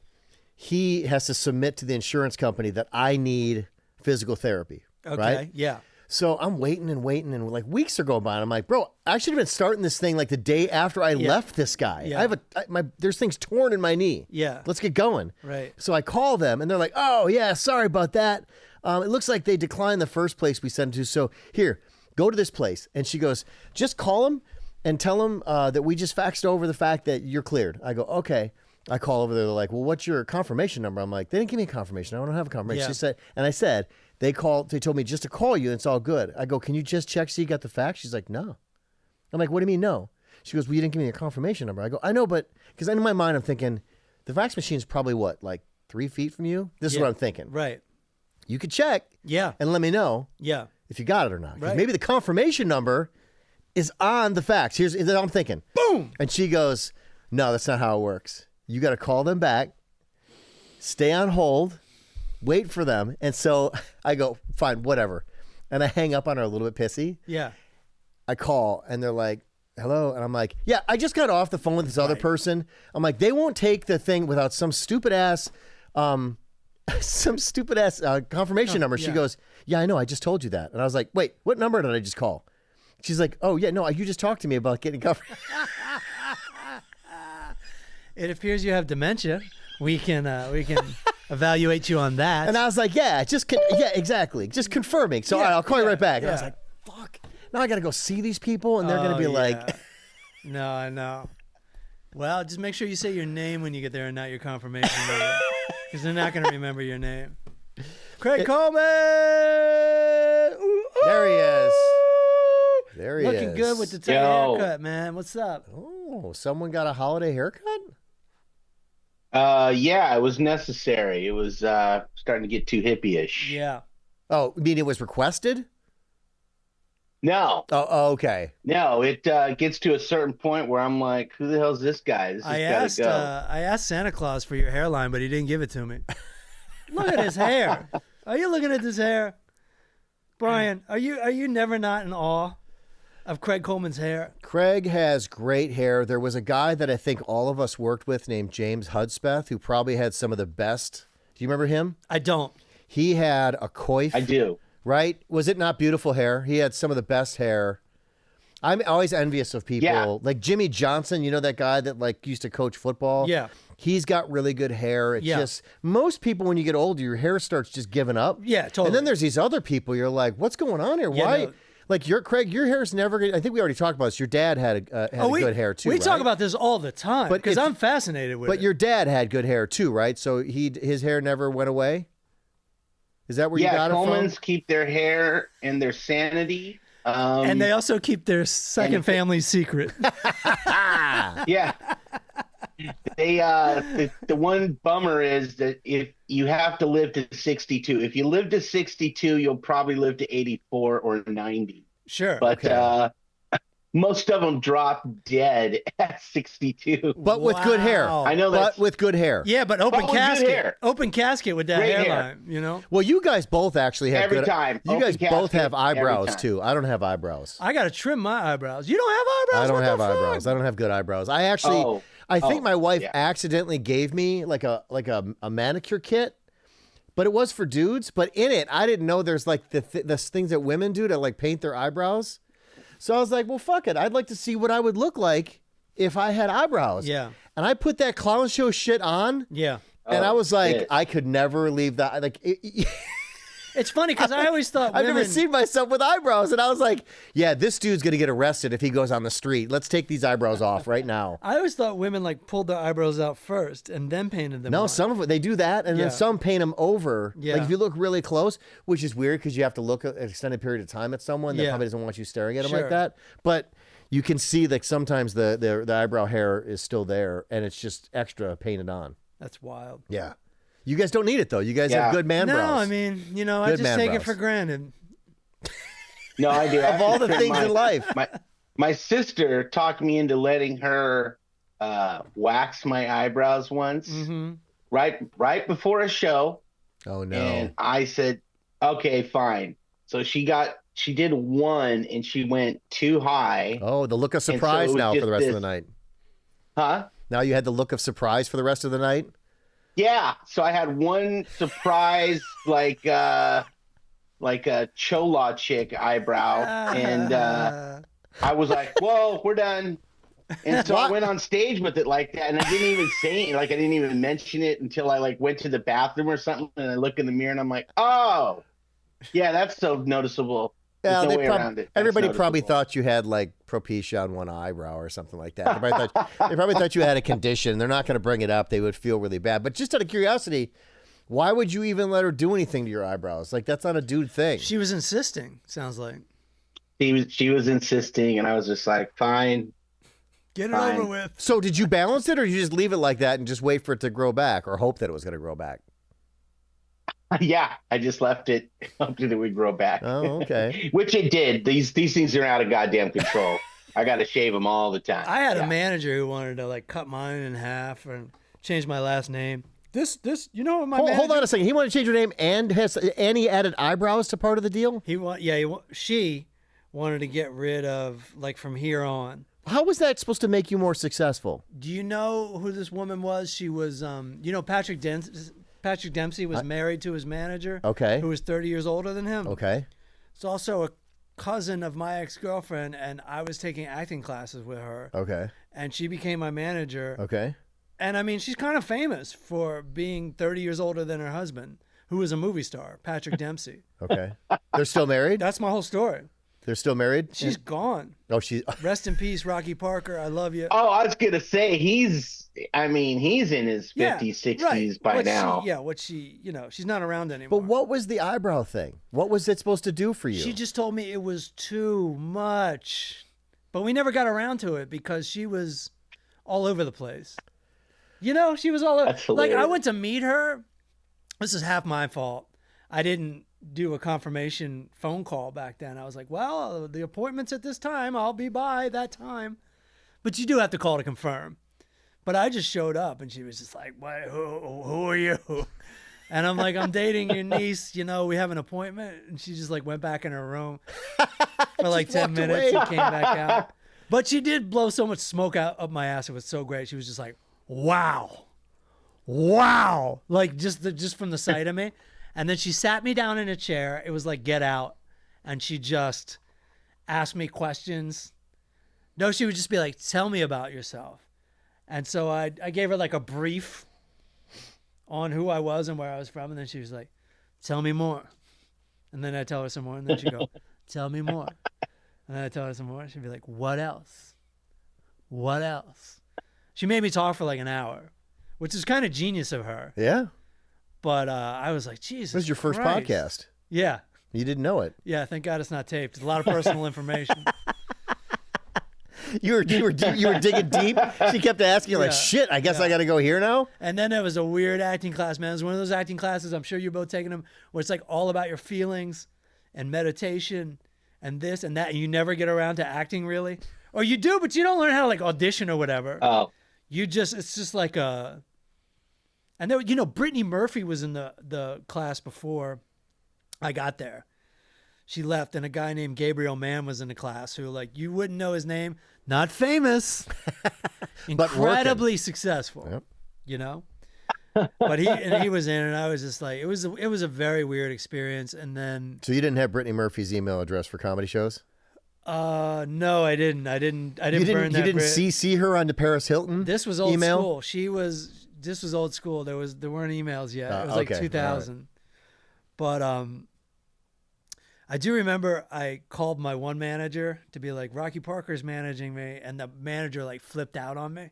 He has to submit to the insurance company that I need physical therapy. Okay. Right? Yeah. So I'm waiting and like weeks are going by and I'm like, bro, I should have been starting this thing like the day after I left this guy. Yeah. I have there's things torn in my knee. Yeah. Let's get going. Right. So I call them and they're like, oh yeah, sorry about that. It looks like they declined the first place we sent it to. So here, go to this place. And she goes, just call them and tell them that we just faxed over the fact that you're cleared. I go, okay. I call over there. They're like, well, what's your confirmation number? I'm like, they didn't give me a confirmation. I don't have a confirmation. Yeah. She said, and I said, they told me just to call you and it's all good. I go, can you just check so you got the fax? She's like, no. I'm like, what do you mean no? She goes, well, you didn't give me a confirmation number. I go, I know, but because in my mind, I'm thinking the fax machine is probably what, like 3 feet from you? This is what I'm thinking. Right. You could check and let me know if you got it or not. 'Cause maybe the confirmation number is on the fax. Here's what I'm thinking. Boom. And she goes, no, that's not how it works. You got to call them back, stay on hold, wait for them. And so I go, fine, whatever. And I hang up on her a little bit pissy. Yeah. I call and they're like, hello. And I'm like, yeah, I just got off the phone with this other person. I'm like, they won't take the thing without some stupid ass confirmation number. She goes, yeah, I know. I just told you that. And I was like, wait, what number did I just call? She's like, oh yeah, no, you just talked to me about getting covered. It appears you have dementia. We can evaluate you on that. And I was like, yeah, exactly. Just confirming. So all right, I'll call you right back. And I was like, fuck. Now I got to go see these people and they're going to be like. No, I know. Well, just make sure you say your name when you get there and not your confirmation number. Because they're not going to remember your name. Craig Coleman! Ooh, ooh. There he is. There he is. Looking good with the tight haircut, man. What's up? Oh, someone got a holiday haircut? Yeah, it was necessary. It was starting to get too hippie-ish. Yeah. Oh, you mean it was requested? No. Oh, okay. No, it gets to a certain point where I'm like, who the hell's this guy? This has gotta go. I asked Santa Claus for your hairline, but he didn't give it to me. Look at his hair. Are you looking at this hair? Bryan, are you never not in awe of Craig Coleman's hair? Craig has great hair. There was a guy that I think all of us worked with named James Hudspeth who probably had some of the best. Do you remember him? I don't. He had a coif. I do. Right? Was it not beautiful hair? He had some of the best hair. I'm always envious of people like Jimmy Johnson. You know that guy that like used to coach football? Yeah. He's got really good hair. It's just most people when you get older, your hair starts just giving up. Yeah, totally. And then there's these other people. You're like, what's going on here? Yeah, Why? no. Like Craig, your hair's never. I think we already talked about this. Your dad had good hair too. We right? talk about this all the time But because I'm fascinated with it. But your dad had good hair too, right? So his hair never went away. Is that where you got it from? Yeah, Colemans keep their hair and their sanity. And they also keep their second family secret. Yeah. They the one bummer is that if you have to live to 62. If you live to 62, you'll probably live to 84 or 90. Sure. But most of them drop dead at 62. But with good hair. I know that. But with good hair. Yeah, but open with good casket. hair. Open casket with that Great hair. hairline, you know? Well, you guys both actually have Every good. time. You Open guys both casket, have every eyebrows time. too. I don't have eyebrows. I got to trim my eyebrows. You don't have eyebrows? I don't What have the fuck? eyebrows. I don't have good eyebrows. I actually, I think my wife accidentally gave me like a manicure kit, but it was for dudes. But in it, I didn't know there's like the things that women do to like paint their eyebrows. So I was like, well, fuck it. I'd like to see what I would look like if I had eyebrows. Yeah. And I put that clown show shit on. Yeah. And I was like, shit. I could never leave that. Like, It's funny because I always thought I've women... never seen myself with eyebrows. And I was like, yeah, this dude's going to get arrested if he goes on the street. Let's take these eyebrows off right now. I always thought women like pulled their eyebrows out first and then painted them No, on. some of it, they do that. And Yeah. then some paint them over. Yeah. Like if you look really close, which is weird because you have to look an extended period of time at someone that Yeah. probably doesn't want you staring at them Sure. like that. But you can see like sometimes the eyebrow hair is still there and it's just extra painted on. That's wild. Yeah. You guys don't need it though. You guys have good man No, brows. I mean, you know, I Good just man take it brows. for granted. No, I do. Of all the things in life. My sister talked me into letting her wax my eyebrows once, right before a show. Oh no. And I said, okay, fine. So she did one and she went too high. Oh, the look of And so it surprise was now for just the rest of this- the night. Huh? Now you had the look of surprise for the rest of the night? Yeah. So I had one surprise, like a chola chick eyebrow. And I was like, whoa, we're done. And so I went on stage with it like that. And I didn't even say it. Like, I didn't even mention it until I like went to the bathroom or something. And I look in the mirror and I'm like, oh, yeah, that's so noticeable. Yeah, There's no way around it. That's everybody probably noticeable. thought you had like propecia on one eyebrow or something like that. They probably thought you had a condition. They're not going to bring it up. They would feel really bad. But just out of curiosity, why would you even let her do anything to your eyebrows? Like that's not a dude thing. She was insisting, sounds like. She was insisting, and I was just like, fine. Get it Fine. over with. So did you balance it, or did you just leave it like that and just wait for it to grow back, or hope that it was going to grow back? Yeah, I just left it, hoped it would grow back. Oh, okay. Which it did. These things are out of goddamn control. I got to shave them all the time. I had a manager who wanted to like cut mine in half and change my last name. This, you know what my manager... Hold on a second. He wanted to change her name and he added eyebrows to part of the deal? She wanted to get rid of, like, from here on. How was that supposed to make you more successful? Do you know who this woman was? She was, Patrick Dempsey was married to his manager. Okay. Who was 30 years older than him. Okay. It's also a cousin of my ex-girlfriend, and I was taking acting classes with her. Okay. And she became my manager. Okay. And, I mean, she's kind of famous for being 30 years older than her husband, who was a movie star, Patrick Dempsey. Okay. They're still married? That's my whole story. They're still married? She's gone. Oh, she. Rest in peace, Rocky Parker. I love you. Oh, I was gonna say he's in his 50s, 60s by now. She's not around anymore. But what was the eyebrow thing? What was it supposed to do for you? She just told me it was too much. But we never got around to it because she was all over the place. She was all over. That's like, hilarious. I went to meet her. This is half my fault. I didn't do a confirmation phone call back then. I was like, well, the appointment's at this time. I'll be by that time. But you do have to call to confirm. But I just showed up, and she was just like, "What? Who are you?" And I'm like, "I'm dating your niece. We have an appointment." And she just like went back in her room for like 10 minutes and came back out. But she did blow so much smoke out up my ass. It was so great. She was just like, "Wow, like just from the sight of me." And then she sat me down in a chair. It was like Get Out, and she just asked me questions. No, she would just be like, "Tell me about yourself." And so I gave her like a brief on who I was and where I was from. And then she was like, "Tell me more." And then I tell her some more. And then she'd go, "Tell me more." And then I tell her some more. She'd be like, "What else? What else?" She made me talk for like an hour, which is kind of genius of her. Yeah. But I was like, Jesus. This was your first Christ. podcast. Yeah. You didn't know it. Yeah. Thank God it's not taped. It's a lot of personal information. You were digging deep. She kept asking, like, shit, I guess I got to go here now? And then there was a weird acting class, man. It was one of those acting classes, I'm sure you're both taking them, where it's like all about your feelings and meditation and this and that. And you never get around to acting, really. Or you do, but you don't learn how to like audition or whatever. Oh. It's just like a... And there, Brittany Murphy was in the class before I got there. She left, and a guy named Gabriel Mann was in the class who, like, you wouldn't know his name. Not famous, but incredibly successful. Yep. But he was in, and I was just like, it was a very weird experience. And then, so you didn't have Brittany Murphy's email address for comedy shows? No, I didn't burn that. You didn't CC her onto Paris Hilton? This was old email? school. This was old school. There weren't emails yet. It was like 2000. Right. But I do remember I called my one manager to be like, Rocky Parker's managing me, and the manager like flipped out on me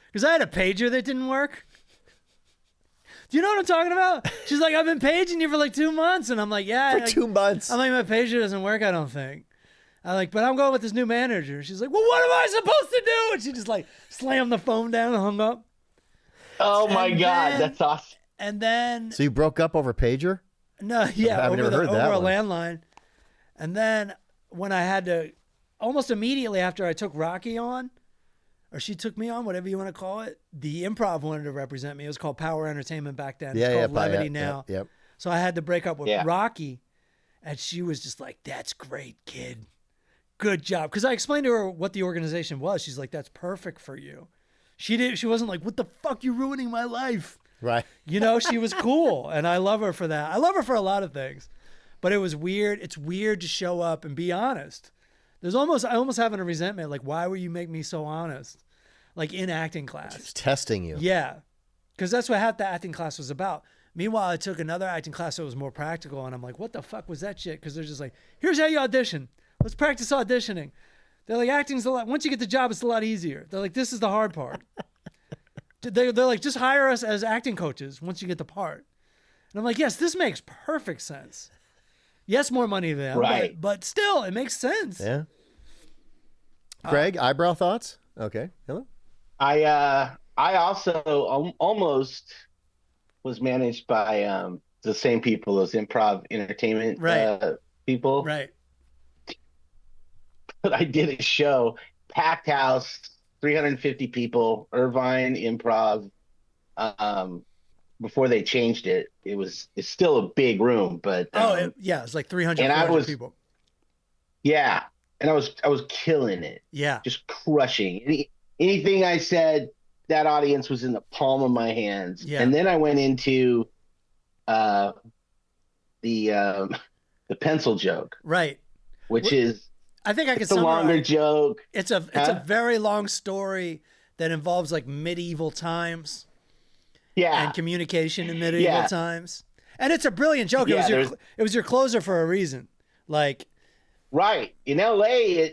because I had a pager that didn't work. Do you know what I'm talking about? She's like, "I've been paging you for like 2 months," and I'm like, "Yeah." For 2 months. I'm like, "My pager doesn't work, I don't think." I'm like, "But I'm going with this new manager." She's like, "Well, what am I supposed to do?" And she just like slammed the phone down and hung up. Oh my God, that's awesome. And then, so you broke up over pager? No, yeah, I've never heard that over a one. landline. And then when I had to, almost immediately after I took Rocky on, or she took me on, whatever you want to call it, the Improv wanted to represent me. It was called Power Entertainment back then. It's called Levity now. Yep. So I had to break up with Rocky, and she was just like, "That's great, kid. Good job." Because I explained to her what the organization was. She's like, "That's perfect for you." She wasn't like, "What the fuck, you're ruining my life." Right. She was cool, and I love her for that. I love her for a lot of things. But it was weird. It's weird to show up and be honest. I almost having a resentment. Like, why would you make me so honest? Like in acting class. Just testing you. Yeah. Because that's what half the acting class was about. Meanwhile, I took another acting class that was more practical. And I'm like, what the fuck was that shit? Because they're just like, here's how you audition. Let's practice auditioning. They're like, acting's a lot. Once you get the job, it's a lot easier. They're like, this is the hard part. They're like, just hire us as acting coaches once you get the part. And I'm like, yes, this makes perfect sense. Yes, more money than right. But still, it makes sense. Yeah. Craig, eyebrow thoughts? Okay. Hello. I also almost was managed by the same people, those improv entertainment people. Right. But I did a show, packed house, 350 people, Irvine Improv. Before they changed it, it's still a big room, but it's like 300 people. Yeah, and I was killing it. Yeah, just crushing. Anything I said, that audience was in the palm of my hands. Yeah. And then I went into the pencil joke, right? Which is, I think I could. It's a longer joke. It's a very long story that involves like medieval times. Yeah. And communication in medieval times. And it's a brilliant joke. It was your closer for a reason. Like, Right. In LA,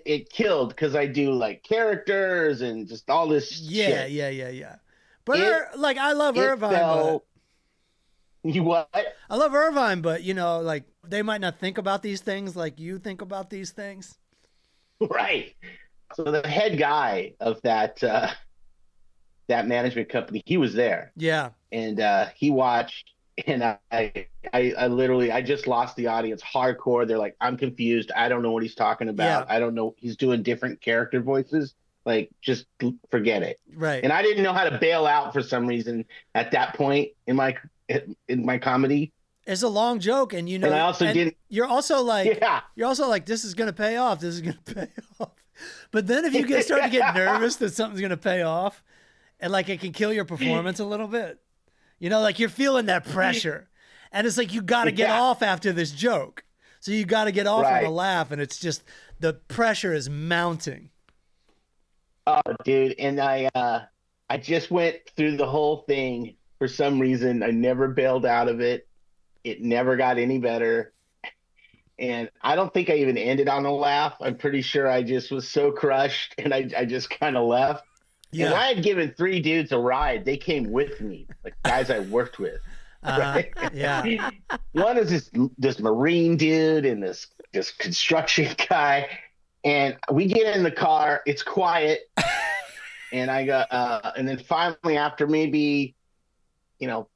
it killed because I do like characters and just all this shit. Yeah. But I love Irvine, You what? I love Irvine, but like they might not think about these things like you think about these things. Right. So the head guy of that management company, he was there. Yeah. And he watched, and I literally just lost the audience hardcore. They're like, I'm confused. I don't know what he's talking about. Yeah. I don't know. He's doing different character voices. Like, just forget it. Right. And I didn't know how to bail out for some reason at that point in my comedy. It's a long joke, and and I also didn't. You're also like, this is gonna pay off. This is gonna pay off. But then if you start to get nervous that something's gonna pay off, and like it can kill your performance a little bit, like you're feeling that pressure, and it's like you got to get off after this joke, so you got to get off on a laugh, and it's just the pressure is mounting. Oh, dude, and I just went through the whole thing. For some reason, I never bailed out of it. It never got any better. And I don't think I even ended on a laugh. I'm pretty sure I just was so crushed and I just kind of left. Yeah. And I had given 3 dudes a ride. They came with me, like guys I worked with. Right? Yeah. One is this Marine dude and this construction guy. And we get in the car. It's quiet. And I got, and then finally after maybe,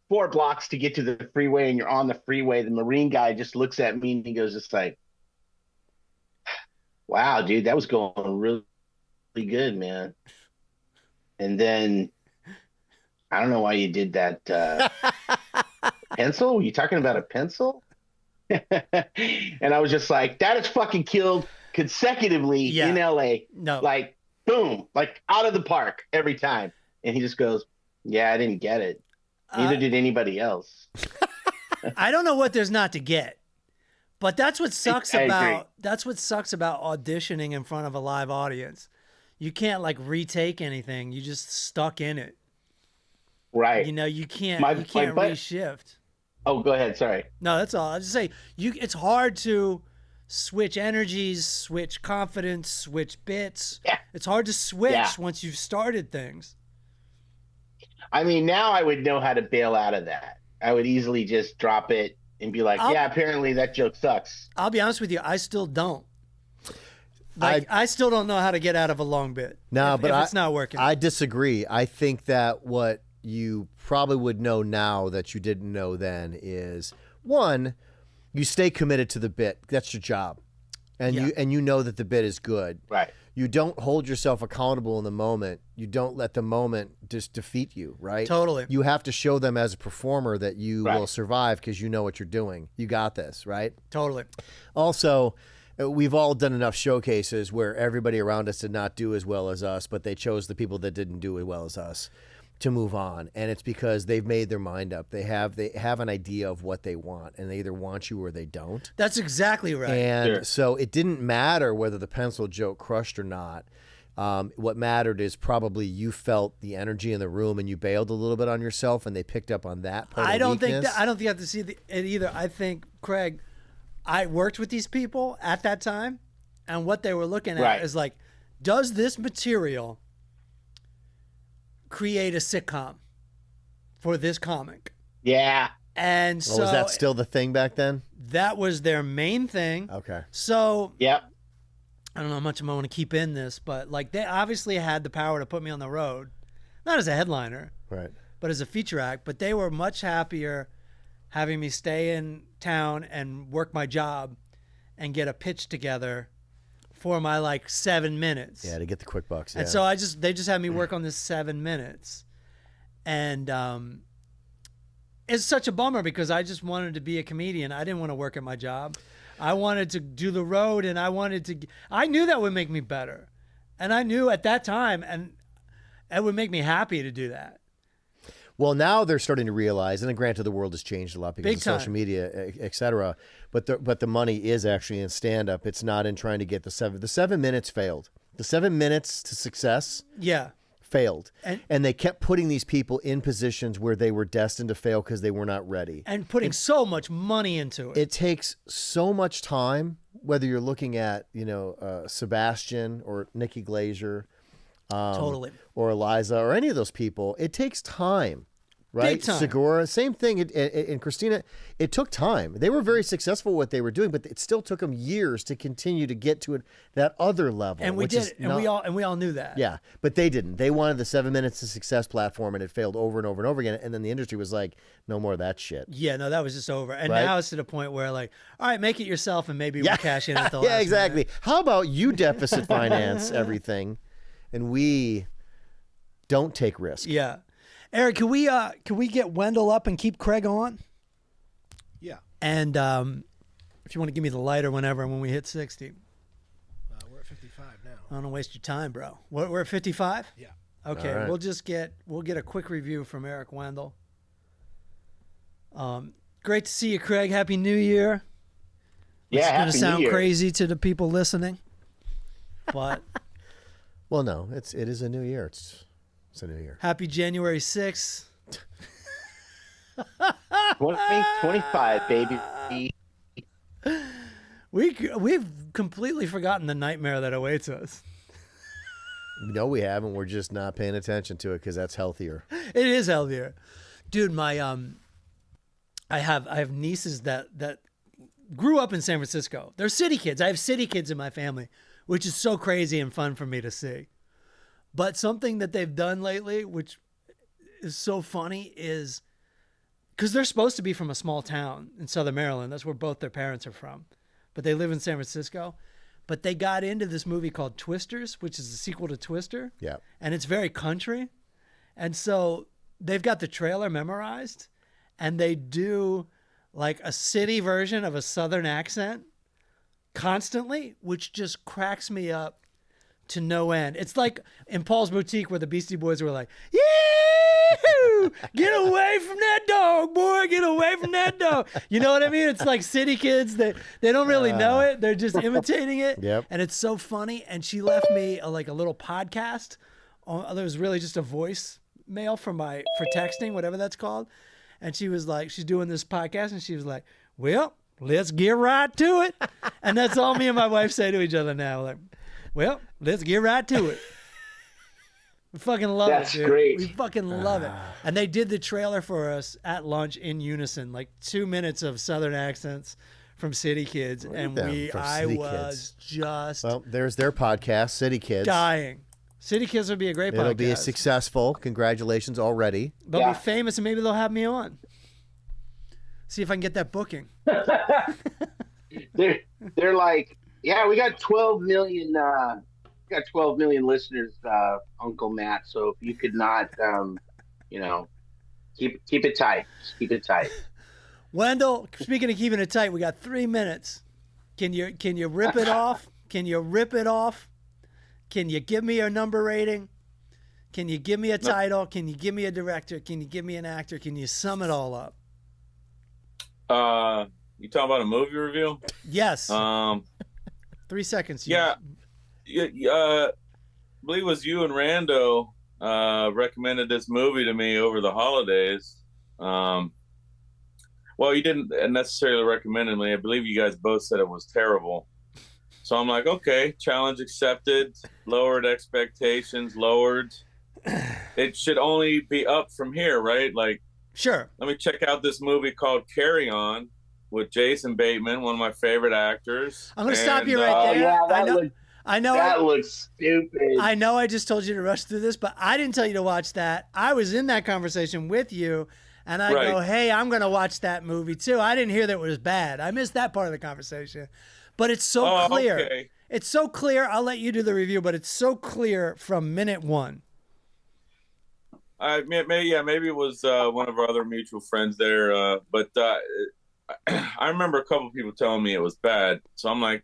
4 blocks to get to the freeway and you're on the freeway, the Marine guy just looks at me and he goes just like, wow, dude, that was going really, really good, man. And then I don't know why you did that. Pencil? Were you talking about a pencil? And I was just like, that is fucking killed consecutively in LA. No. Like, boom, like out of the park every time. And he just goes, yeah, I didn't get it. Neither did anybody else. I don't know what there's not to get, but that's what sucks that's what sucks about auditioning in front of a live audience. You can't like retake anything. You just stuck in it. Right. You can't reshift. Oh, go ahead. Sorry. No, that's all. I just say it's hard to switch energies, switch confidence, switch bits. Yeah. It's hard to switch once you've started things. I mean, now I would know how to bail out of that. I would easily just drop it and be like, apparently that joke sucks. I'll be honest with you. I still don't. I still don't know how to get out of a long bit. No, if it's not working. I disagree. I think that what you probably would know now that you didn't know then is, one, you stay committed to the bit. That's your job. And you know that the bit is good. Right. You don't hold yourself accountable in the moment. You don't let the moment just defeat you, right? Totally. You have to show them as a performer that you will survive because you know what you're doing. You got this, right? Totally. Also, we've all done enough showcases where everybody around us did not do as well as us, but they chose the people that didn't do as well as us to move on. And it's because they've made their mind up. They have an idea of what they want, and they either want you or they don't. That's exactly right. And so it didn't matter whether the pencil joke crushed or not. What mattered is probably you felt the energy in the room and you bailed a little bit on yourself, and they picked up on that part. I don't think you have to see it either. I think, Craig, I worked with these people at that time, and what they were looking at is like, does this material create a sitcom for this comic? Yeah. And so was that still the thing back then? That was their main thing. Okay. So yep. I don't know how much I want to keep in this, but like they obviously had the power to put me on the road, not as a headliner, right, but as a feature act. But they were much happier having me stay in town and work my job and get a pitch together for my like 7 minutes. Yeah, to get the quick bucks. And so they just had me work on this 7 minutes. And it's such a bummer because I just wanted to be a comedian. I didn't want to work at my job. I wanted to do the road, and I knew that would make me better. And I knew at that time, and it would make me happy to do that. Well, now they're starting to realize, and granted, the world has changed a lot because of social media, et cetera. But the money is actually in stand-up. It's not in trying to get the 7 minutes failed. The 7 minutes to success failed. And they kept putting these people in positions where they were destined to fail because they were not ready. And putting so much money into it. It takes so much time, whether you're looking at, Sebastian or Nikki Glaser, totally, or Eliza or any of those people. It takes time. Right, Big time. Segura, same thing. And Christina, it took time. They were very successful at what they were doing, but it still took them years to continue to get to that other level. And we did, and we all knew that. Yeah, but they didn't. They wanted the 7 Minutes to Success platform, and it failed over and over and over again. And then the industry was like, no more of that shit. Yeah, no, that was just over. And Right? now it's to the point where, like, all right, make it yourself, and maybe we'll cash in at the last Yeah, exactly. minute. How about you deficit finance everything, and we don't take risks? Yeah. Eric, can we get Wendell up and keep Craig on? Yeah. And if you want to give me the lighter whenever when we hit 60. We're at 55 now. I don't want to waste your time, bro. We're at 55? Yeah. Okay, All right. we'll get a quick review from Eric Wendell. Great to see you, Craig. Happy New Year. Yeah, It's going Happy to New sound Year. crazy to the people listening, but Well, no, it is a new year. It's a new year. happy January 6th. 2025, baby. We've completely forgotten the nightmare that awaits us. No, we haven't. We're just not paying attention to it because that's healthier. It is healthier, dude. My I have nieces that grew up in San Francisco. They're city kids. I have city kids in my family, which is so crazy and fun for me to see. But something that they've done lately, which is so funny, is because they're supposed to be from a small town in Southern Maryland. That's where both their parents are from, but they live in San Francisco. But they got into this movie called Twisters, which is the sequel to Twister. Yeah. And it's very country. And so they've got the trailer memorized, and they do like a city version of a Southern accent constantly, which just cracks me up to no end. It's like in Paul's Boutique where the Beastie Boys were like, "Yee-hoo! Get away from that dog, boy! Get away from that dog!" You know what I mean? It's like city kids. They don't really know it. They're just imitating it. Yep. And it's so funny. And she left me a little podcast. There was really just a voice mail for texting, whatever that's called. And she was like, she's doing this podcast, and she was like, "Well, let's get right to it." And that's all me and my wife say to each other now. Like, well, let's get right to it. We fucking love That's it, dude. great. We fucking love it. And they did the trailer for us at lunch in unison, like 2 minutes of Southern accents from City Kids. And them from I City was just Well, there's their podcast, City Kids. dying. City Kids would be a great podcast. It'll be successful. Congratulations already. They'll Yeah. be famous, and maybe they'll have me on. See if I can get that booking. They're like, yeah, we got 12 million. Got 12 million listeners, Uncle Matt. So if you could not, keep it tight. Just keep it tight. Wendell, speaking of keeping it tight, we got 3 minutes. Can you rip it off? Can you rip it off? Can you give me a number rating? Can you give me a title? Can you give me a director? Can you give me an actor? Can you sum it all up? You talking about a movie review? Yes. 3 seconds. Yeah. I believe it was you and Rando recommended this movie to me over the holidays. Well, you didn't necessarily recommend it to me. I believe you guys both said it was terrible. So I'm like, okay, challenge accepted, lowered expectations, lowered. It should only be up from here, right? Like, Sure. let me check out this movie called Carry On with Jason Bateman, one of my favorite actors. I'm going to stop you And, right there. yeah, I know. that looks stupid. I know I just told you to rush through this, but I didn't tell you to watch that. I was in that conversation with you, and I go, Right. hey, I'm going to watch that movie too. I didn't hear that it was bad. I missed that part of the conversation. But it's so clear. Okay. It's so clear. I'll let you do the review, but it's so clear from minute one. Maybe it was one of our other mutual friends there. But I remember a couple of people telling me it was bad. So I'm like,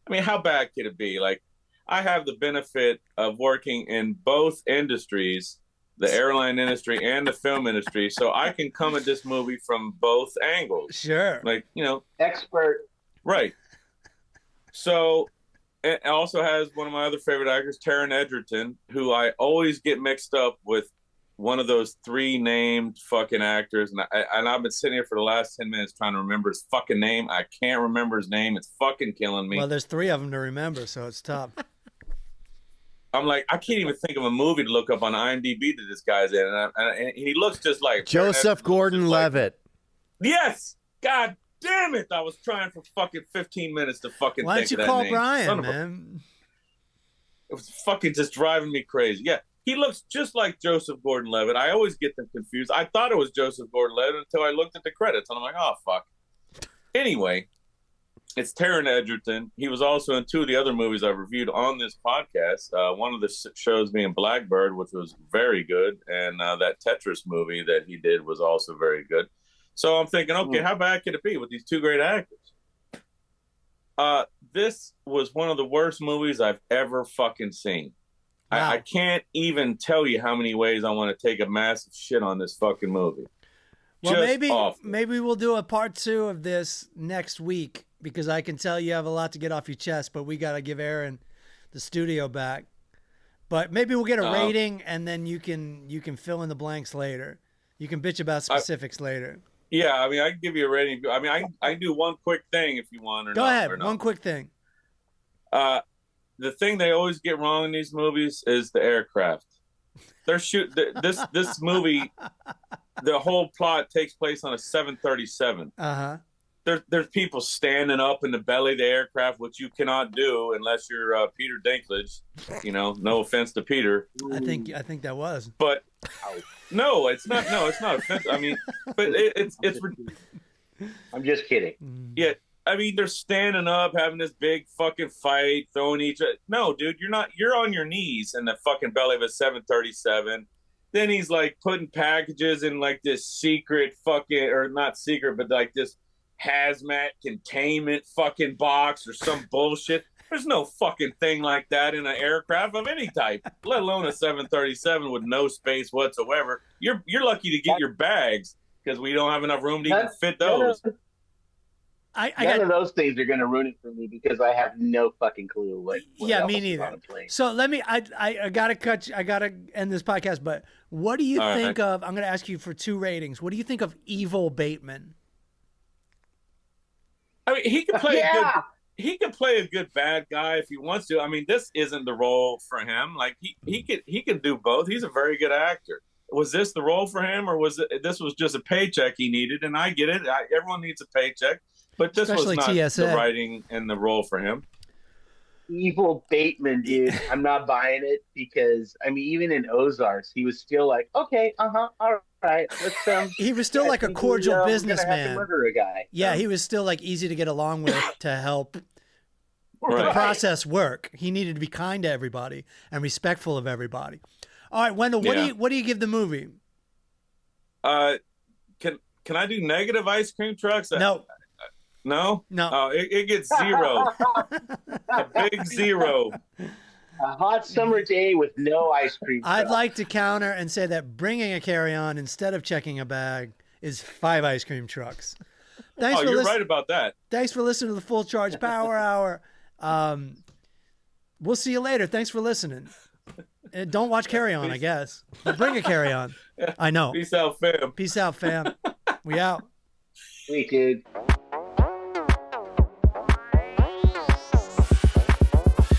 I mean, how bad could it be? Like, I have the benefit of working in both industries, the airline industry and the film industry. So I can come at this movie from both angles. Sure. Like, Expert. right. So it also has one of my other favorite actors, Taron Egerton, who I always get mixed up with one of those 3 named fucking actors. And I've been sitting here for the last 10 minutes trying to remember his fucking name. I can't remember his name. It's fucking killing me. Well, there's 3 of them to remember, so it's tough. I'm like, I can't even think of a movie to look up on IMDb that this guy's in. And he looks just like Joseph Gordon-Levitt. Yes! God damn it! I was trying for fucking 15 minutes to fucking Why think don't you of that call name. Bryan, man? It was fucking just driving me crazy. Yeah, he looks just like Joseph Gordon-Levitt. I always get them confused. I thought it was Joseph Gordon-Levitt until I looked at the credits, and I'm like, oh, fuck. Anyway, it's Taron Egerton. He was also in 2 of the other movies I've reviewed on this podcast. One of the shows being Blackbird, which was very good, and that Tetris movie that he did was also very good. So I'm thinking, okay, how bad could it be with these 2 great actors? This was one of the worst movies I've ever fucking seen. Wow. I can't even tell you how many ways I want to take a massive shit on this fucking movie. Well, Just maybe we'll do a part 2 of this next week, because I can tell you have a lot to get off your chest, but we got to give Aaron the studio back. But maybe we'll get a rating, and then you can fill in the blanks later. You can bitch about specifics later. Yeah, I mean, I can give you a rating. I mean, I can do one quick thing if you want. Or Go ahead, one quick thing. The thing they always get wrong in these movies is the aircraft. They're this movie. The whole plot takes place on a 737. There's people standing up in the belly of the aircraft, which you cannot do unless you're Peter Dinklage. You know, no offense to Peter. I think that was. But no, it's not. No, it's not offensive. I mean, but it's. I'm just kidding. Yeah, I mean, they're standing up, having this big fucking fight, throwing each other. No, dude, you're not. You're on your knees in the fucking belly of a 737. Then he's like putting packages in like this secret fucking, or not secret, but like this hazmat containment fucking box or some bullshit. There's no fucking thing like that in an aircraft of any type, let alone a 737 with no space whatsoever. You're lucky to get your bags because we don't have enough room to even fit those. None of those things are going to ruin it for me because I have no fucking clue what yeah, me neither. So let me. I gotta end this podcast. But what do you think of? I'm going to ask you for 2 ratings. What do you think of Evil Bateman? I mean, he can play a good. He can play a good bad guy if he wants to. I mean, this isn't the role for him. Like he can do both. He's a very good actor. Was this the role for him, or was this was just a paycheck he needed? And I get it. Everyone needs a paycheck, but this Especially was not TSA. the writing and the role for him. Evil Bateman, dude. I'm not buying it because I mean, even in Ozarks, he was still like, okay, all right, let's He was still like a cordial businessman. Murder a guy. Yeah, he was still like easy to get along with to help the process work. He needed to be kind to everybody and respectful of everybody. All right, Wendell, what do you give the movie? Can I do negative ice cream trucks? No. No? No. Oh, it gets 0. A big 0. A hot summer day with no ice cream. I'd like to counter and say that bringing a carry-on instead of checking a bag is 5 ice cream trucks. Thanks for you're right about that. Thanks for listening to the Full Charge Power Hour. We'll see you later. Thanks for listening. Don't watch Carry On, I guess. But bring a Carry On. I know. Peace out, fam. Peace out, fam. We out. Sweet, dude.